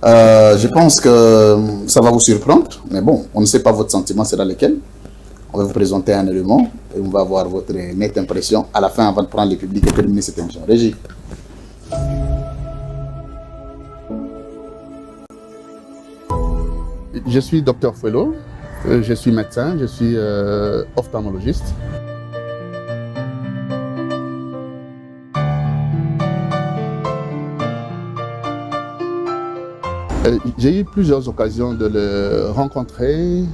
Je pense que ça va vous surprendre, mais bon, on ne sait pas votre sentiment sera lequel. On va vous présenter un élément et on va avoir votre nette impression à la fin avant de prendre le public et terminer cette émission. Régie. Je suis Dr Fuelo, je suis médecin, je suis ophtalmologiste. J'ai eu plusieurs occasions de le rencontrer,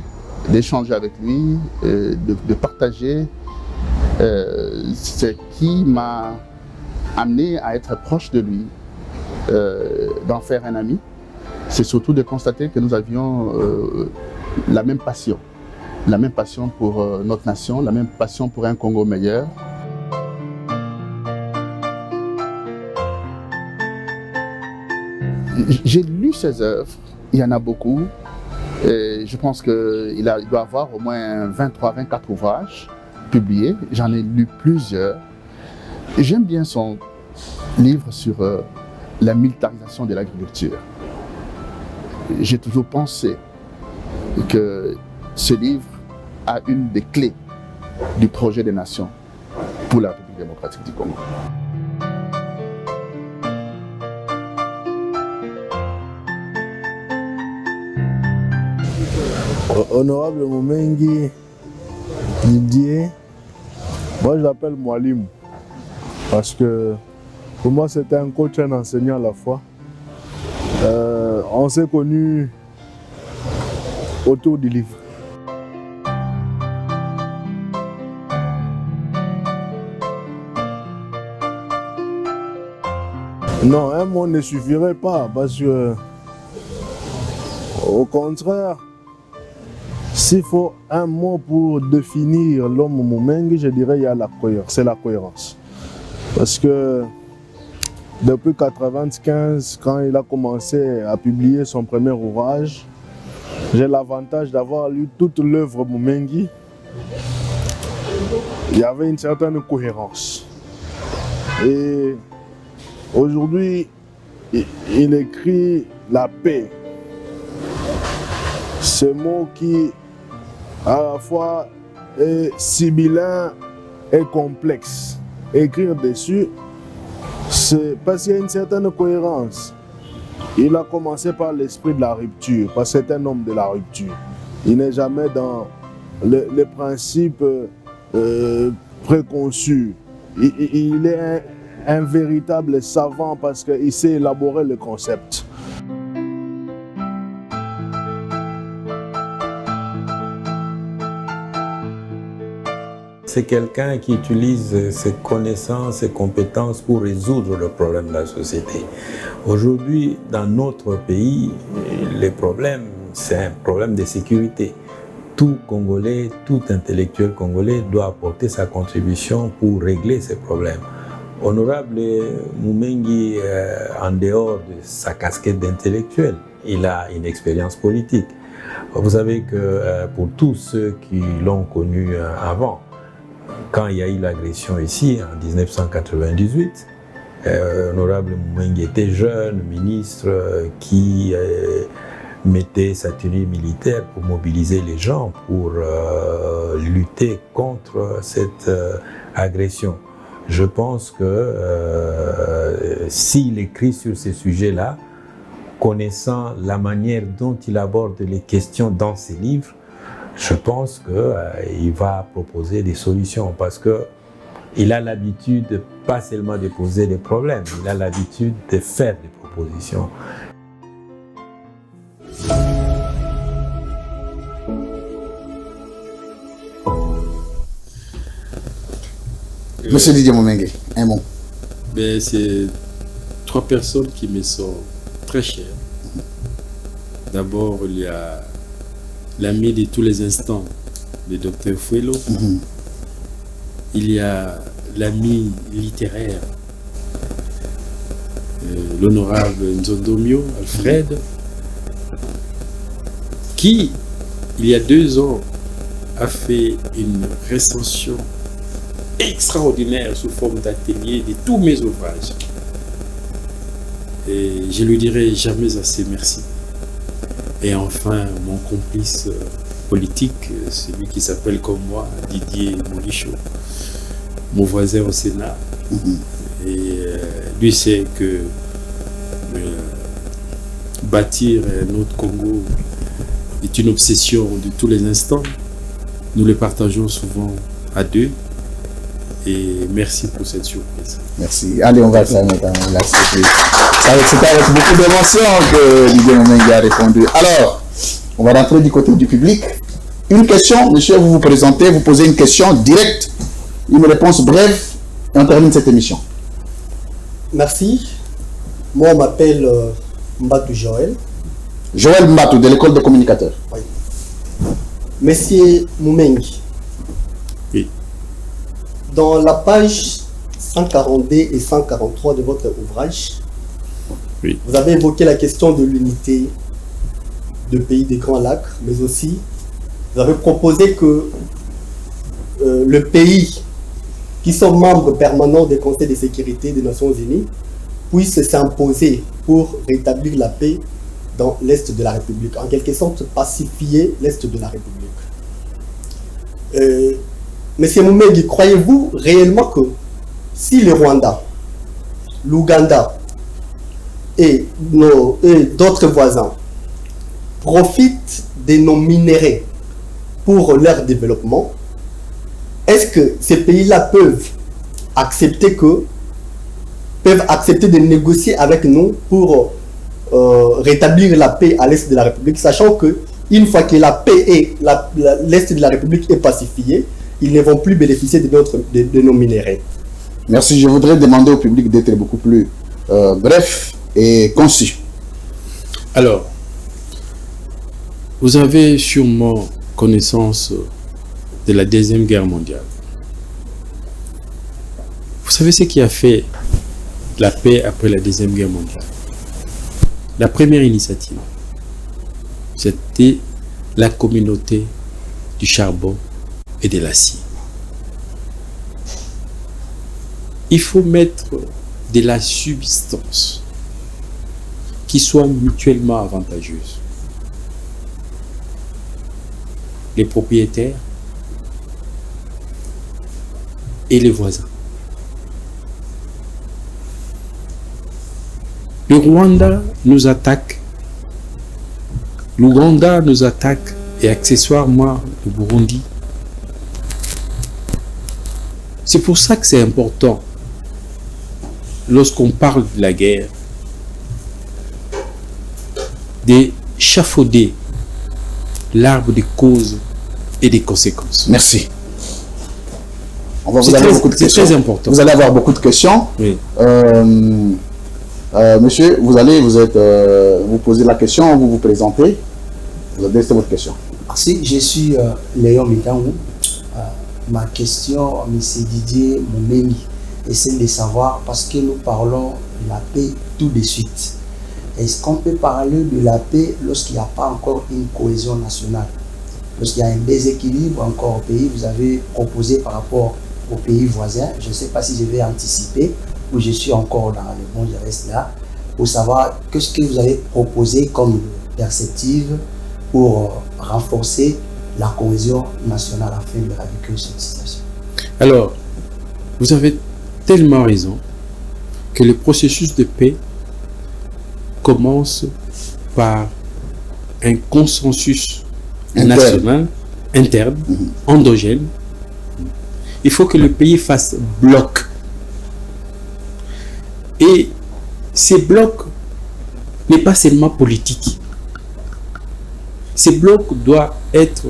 d'échanger avec lui, de partager ce qui m'a amené à être proche de lui, d'en faire un ami. C'est surtout de constater que nous avions la même passion pour notre nation, la même passion pour un Congo meilleur. J'ai lu ses œuvres, il y en a beaucoup, Et je pense qu'il doit avoir au moins 23-24 ouvrages publiés. J'en ai lu plusieurs. Et j'aime bien son livre sur la militarisation de l'agriculture. J'ai toujours pensé que ce livre a une des clés du projet des nations pour la République démocratique du Congo. Honorable Momengi Didier, moi je l'appelle Mwalim parce que pour moi c'était un coach et un enseignant à la fois. On s'est connus autour du livre. Non, un mot ne suffirait pas parce que, au contraire, s'il faut un mot pour définir l'homme Momengi, je dirais il y a la cohérence, c'est la cohérence. Parce que depuis 1995, quand il a commencé à publier son premier ouvrage, j'ai l'avantage d'avoir lu toute l'œuvre Momengi. Il y avait une certaine cohérence. Et aujourd'hui, il écrit la paix. Ce mot qui, à la fois, est sibyllin et complexe. Écrire dessus, c'est parce qu'il y a une certaine cohérence. Il a commencé par l'esprit de la rupture, parce que c'est un homme de la rupture. Il n'est jamais dans les principes préconçus. Il est un véritable savant parce qu'il sait élaborer le concept. C'est quelqu'un qui utilise ses connaissances, ses compétences pour résoudre le problème de la société. Aujourd'hui, dans notre pays, les problèmes, c'est un problème de sécurité. Tout Congolais, tout intellectuel congolais doit apporter sa contribution pour régler ces problèmes. Honorable Momengi, en dehors de sa casquette d'intellectuel, il a une expérience politique. Vous savez que pour tous ceux qui l'ont connu avant, quand il y a eu l'agression ici, en 1998, Honorable Momengi était jeune ministre qui mettait sa tenue militaire pour mobiliser les gens, pour lutter contre cette agression. Je pense que s'il écrit sur ces sujets-là, connaissant la manière dont il aborde les questions dans ses livres, je pense qu'il va proposer des solutions parce qu'il a l'habitude pas seulement de poser des problèmes, il a l'habitude de faire des propositions. Monsieur Didier Momengi, un mot. C'est trois personnes qui me sont très chères. D'abord, il y a l'ami de tous les instants, le docteur Fuelo. Il y a l'ami littéraire, l'honorable Nzondomio, Alfred, qui, il y a 2 ans, a fait une recension extraordinaire sous forme d'atelier de tous mes ouvrages. Et je lui dirai jamais assez merci. Et enfin, mon complice politique, celui qui s'appelle comme moi, Didier Molicho, mon voisin au Sénat. Et lui sait que bâtir un autre Congo est une obsession de tous les instants. Nous le partageons souvent à 2. Et merci pour cette surprise. Merci. Allez, on va s'arrêter là. C'était avec beaucoup d'émotion que Didier Momengi a répondu. Alors, on va rentrer du côté du public. Une question, monsieur, vous vous présentez, vous posez une question directe, une réponse brève, et on termine cette émission. Merci. Moi, on m'appelle Mbatou Joël. Joël Mbatou, de l'école des communicateurs. Oui. Monsieur Momengi. Oui. Dans la page 142 et 143 de votre ouvrage, oui, vous avez évoqué la question de l'unité de pays des Grands Lacs, mais aussi vous avez proposé que le pays qui sont membres permanents des Conseils de sécurité des Nations Unies puissent s'imposer pour rétablir la paix dans l'Est de la République, en quelque sorte pacifier l'Est de la République. Monsieur Moumengi, croyez-vous réellement que si le Rwanda, l'Ouganda et d'autres voisins profitent de nos minéraux pour leur développement, est-ce que ces pays-là peuvent accepter de négocier avec nous pour rétablir la paix à l'Est de la République, sachant que une fois que la paix et l'Est de la République est pacifié, ils ne vont plus bénéficier de nos minéraux. Merci. Je voudrais demander au public d'être beaucoup plus bref et concis. Alors, vous avez sûrement connaissance de la Deuxième Guerre mondiale. Vous savez ce qui a fait la paix après la Deuxième Guerre mondiale? La première initiative, c'était la communauté du charbon et de l'acier. Il faut mettre de la subsistance qui soit mutuellement avantageuse. Les propriétaires et les voisins. Le Rwanda nous attaque, l'Ouganda nous attaque et accessoirement le Burundi. C'est pour ça que c'est important, lorsqu'on parle de la guerre, d'échafauder l'arbre des causes et des conséquences. Merci. C'est très important. Vous allez avoir beaucoup de questions. Oui. Monsieur, vous posez la question, vous vous présentez. Vous adressez votre question. Merci, je suis Léon Mitangou. Ma question, M. Didier Moumengi, essaie de savoir, parce que nous parlons de la paix tout de suite. Est-ce qu'on peut parler de la paix lorsqu'il n'y a pas encore une cohésion nationale? Lorsqu'il y a un déséquilibre encore au pays, vous avez proposé par rapport aux pays voisins, je ne sais pas si je vais anticiper ou je suis encore dans le bon, je reste là, pour savoir qu'est-ce que vous avez proposé comme perspective pour renforcer la cohésion nationale afin d'éradiquer cette situation. Alors, vous avez tellement raison que le processus de paix commence par un consensus national, interne, endogène. Il faut que le pays fasse bloc. Et ces blocs n'est pas seulement politique. Ces blocs doivent être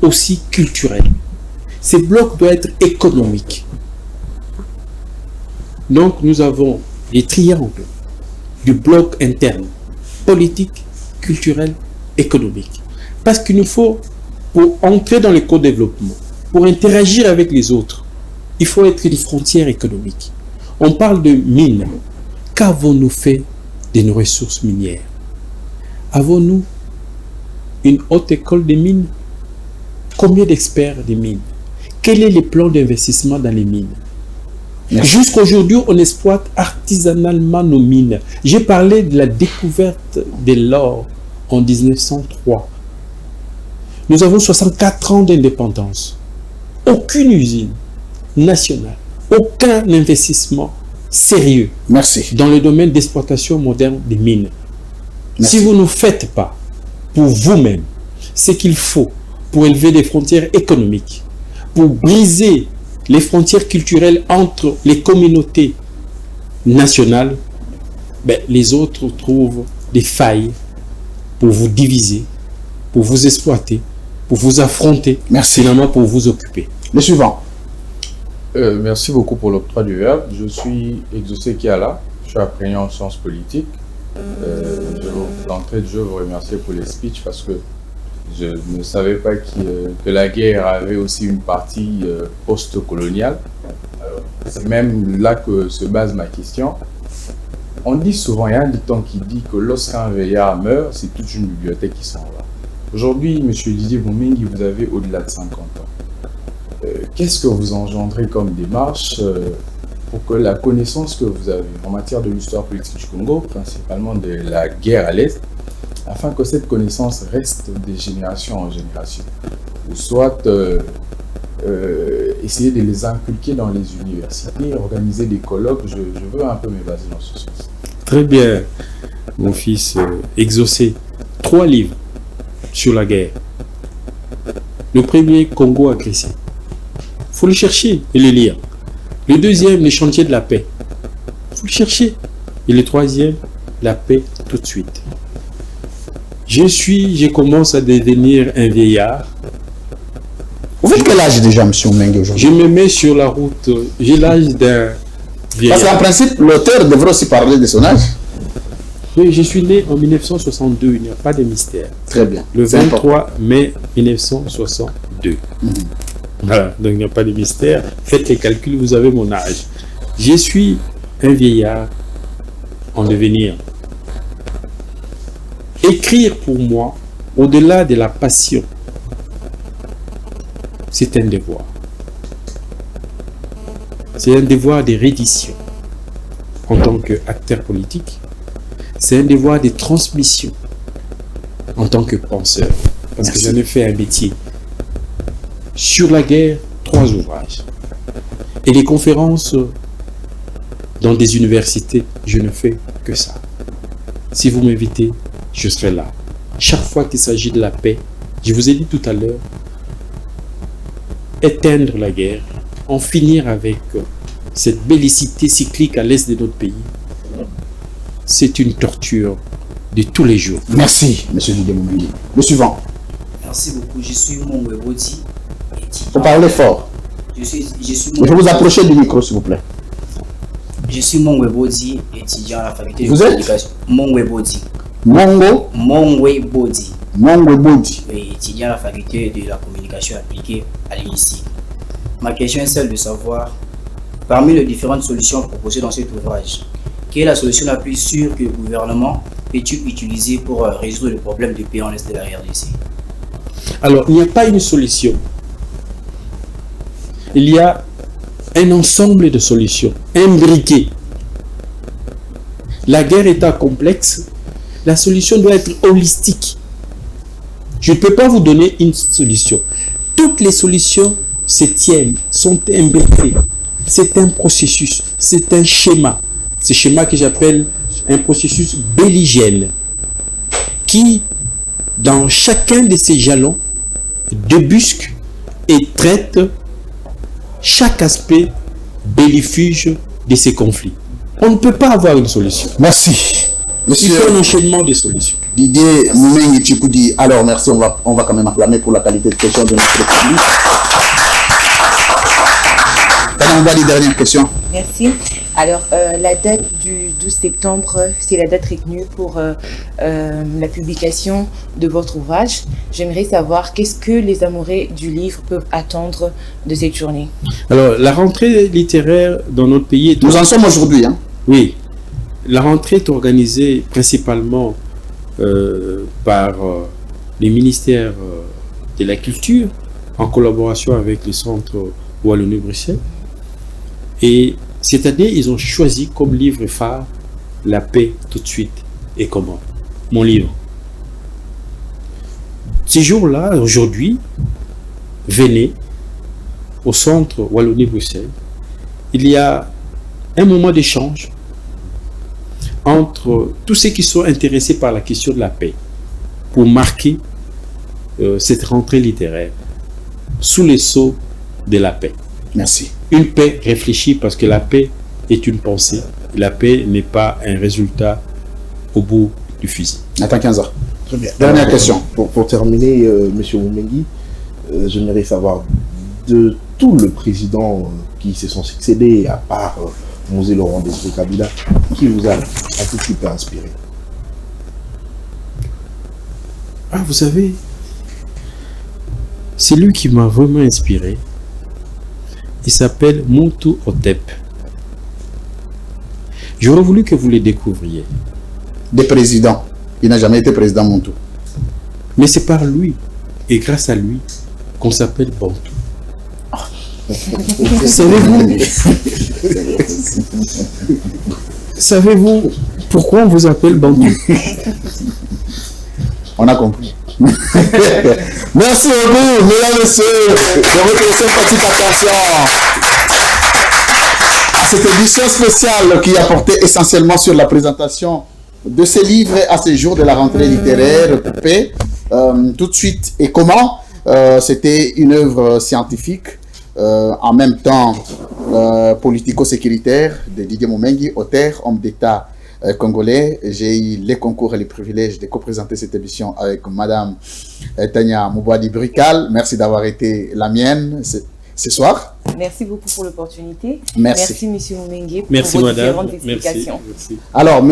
aussi culturels. Ces blocs doivent être économiques. Donc nous avons les triangles du bloc interne, politique, culturel, économique. Parce qu'il nous faut, pour entrer dans le co-développement, pour interagir avec les autres, il faut être des frontières économiques. On parle de mines. Qu'avons-nous fait de nos ressources minières? Avons-nous une haute école des mines? Combien d'experts des mines? Quel est le plan d'investissement dans les mines? Jusqu'à aujourd'hui, on exploite artisanalement nos mines. J'ai parlé de la découverte de l'or en 1903. Nous avons 64 ans d'indépendance. Aucune usine nationale, aucun investissement sérieux dans le domaine d'exploitation moderne des mines. Si vous ne faites pas pour vous-même ce qu'il faut pour élever des frontières économiques, pour briser les frontières culturelles entre les communautés nationales, les autres trouvent des failles pour vous diviser, pour vous exploiter, pour vous affronter, finalement pour vous occuper. Le suivant. Merci beaucoup pour l'octroi du verbe. Je suis Exaucé Kiala, je suis apprenant en sciences politiques. D'entrée de jeu, vous remercier pour les speeches parce que je ne savais pas que la guerre avait aussi une partie post-coloniale. C'est même là que se base ma question. On dit souvent, il y a un dicton qui dit que lorsqu'un vieillard meurt, c'est toute une bibliothèque qui s'en va. Aujourd'hui, M. Didier Moumengi, vous avez au-delà de 50 ans. Qu'est-ce que vous engendrez comme démarche pour que la connaissance que vous avez en matière de l'histoire politique du Congo, principalement de la guerre à l'Est, afin que cette connaissance reste de génération en génération, ou soit essayer de les inculquer dans les universités, organiser des colloques, je veux un peu m'évaser dans ce sens. Très bien, mon fils, exaucé. 3 livres sur la guerre. Le premier, Congo agressé. Il faut le chercher et le lire. Le deuxième, les chantiers de la paix. Il faut le chercher. Et le troisième, la paix tout de suite. Je commence à devenir un vieillard. Vous faites quel âge déjà, M. Moumengi, aujourd'hui? Je me mets sur la route. J'ai l'âge d'un vieillard. Parce qu'en principe, l'auteur devrait aussi parler de son âge. Oui, je suis né en 1962, il n'y a pas de mystère. Très bien. Le 23 mai 1962. Voilà, donc il n'y a pas de mystère. Faites les calculs, vous avez mon âge. Je suis un vieillard en devenir. Écrire pour moi, au-delà de la passion, c'est un devoir. C'est un devoir de reddition en tant qu'acteur politique. C'est un devoir de transmission en tant que penseur. Parce que j'en ai fait un métier. Sur la guerre, 3 ouvrages. Et les conférences dans des universités, je ne fais que ça. Si vous m'invitez, je serai là. Chaque fois qu'il s'agit de la paix, je vous ai dit tout à l'heure, éteindre la guerre, en finir avec cette bellicité cyclique à l'est de notre pays, c'est une torture de tous les jours. Merci, M. Didier Moumengi. Le suivant. Merci beaucoup. Je suis Mongwe Bodi. Vous parlez fort. Je suis Il faut vous approcher du micro, s'il vous plaît. Je suis Mongwe Bodi, étudiant à la faculté de vous communication. Mongwe Bodi. Mongwe Bodi. Mongwe Bodi. Oui, étudiant à la faculté de la communication appliquée à l'INISI. Ma question est celle de savoir, parmi les différentes solutions proposées dans cet ouvrage, quelle est la solution la plus sûre que le gouvernement peut-il utiliser pour résoudre le problème de paix en est de la RDC? Alors, il n'y a pas une solution. Il y a un ensemble de solutions, imbriquées. La guerre étant complexe, la solution doit être holistique. Je ne peux pas vous donner une solution. Toutes les solutions se tiennent, sont imbriquées. C'est un processus, c'est un schéma. Ce schéma que j'appelle un processus belligène qui, dans chacun de ces jalons, débusque et traite chaque aspect bellifuge de ces conflits. On ne peut pas avoir une solution. Merci. Monsieur, il faut un enchaînement de solutions. Didier Moumengi Tchikoudi, alors merci, on va quand même acclamer pour la qualité de question de notre public. On va les dernières questions. Merci. Alors, la date du 12 septembre, c'est la date retenue pour la publication de votre ouvrage. J'aimerais savoir qu'est-ce que les amoureux du livre peuvent attendre de cette journée. Alors, la rentrée littéraire dans notre pays est... Nous en sommes aujourd'hui, hein? Oui. La rentrée est organisée principalement par les ministères de la Culture, en collaboration avec le Centre Wallonie-Bruxelles. Et cette année, ils ont choisi comme livre phare La paix tout de suite et comment. Mon livre. Ces jours-là, aujourd'hui, venez au Centre Wallonie-Bruxelles. Il y a un moment d'échange entre tous ceux qui sont intéressés par la question de la paix pour marquer cette rentrée littéraire sous les sceaux de la paix. Merci. Une paix réfléchie parce que la paix est une pensée. La paix n'est pas un résultat au bout du fusil. Attends 15 heures. Très bien. Dernière question. Pour terminer, M. Moumengi, j'aimerais savoir de tout le président qui se sont succédés, à part Mosé Laurent Désiré Kabila, qui vous a un tout petit peu inspiré? Ah, vous savez, c'est lui qui m'a vraiment inspiré. Il s'appelle Muntu Hotep. J'aurais voulu que vous les découvriez. Des présidents. Il n'a jamais été président Montou. Mais c'est par lui et grâce à lui qu'on s'appelle Bantou. Savez-vous pourquoi on vous appelle Bantou? On a compris. Merci beaucoup, mesdames et messieurs, de votre sympathique attention à cette édition spéciale qui a porté essentiellement sur la présentation de ces livres à ce jour de la rentrée littéraire P. Tout de suite, et comment c'était une œuvre scientifique, en même temps politico-sécuritaire de Didier Moumengi, auteur, homme d'État congolais. J'ai eu les concours et les privilèges de co-présenter cette émission avec Madame Tania Moubouadi-Brical. Merci d'avoir été la mienne ce soir. Merci beaucoup pour l'opportunité. Merci. Monsieur Moumengi, pour merci, vos madame. différentes explications. Merci. Alors,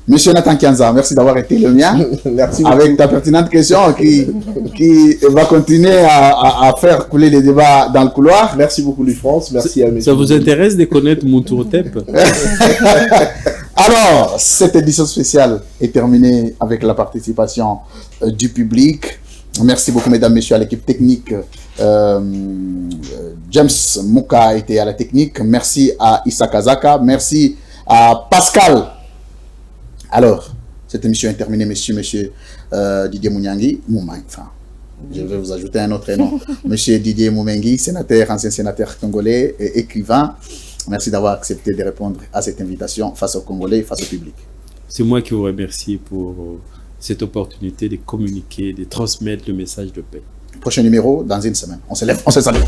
Monsieur Nathan Kianza, merci d'avoir été le mien. Merci avec beaucoup. ta pertinente question qui va continuer à faire couler les débats dans le couloir. Merci beaucoup, Louis France. Merci à mes. Ça vous intéresse de connaître Moutouotep? Alors, cette édition spéciale est terminée avec la participation du public. Merci beaucoup, mesdames, messieurs, à l'équipe technique. James Mouka était à la technique. Merci à Issa Kazaka. Merci à Pascal. Alors, cette émission est terminée, monsieur Didier Mounyangi. Enfin, je vais vous ajouter un autre nom. Monsieur Didier Moumengi, sénateur, ancien sénateur congolais et écrivain. Merci d'avoir accepté de répondre à cette invitation face aux Congolais, face au public. C'est moi qui vous remercie pour cette opportunité de communiquer, de transmettre le message de paix. Prochain numéro dans une semaine. On se lève, on se salue.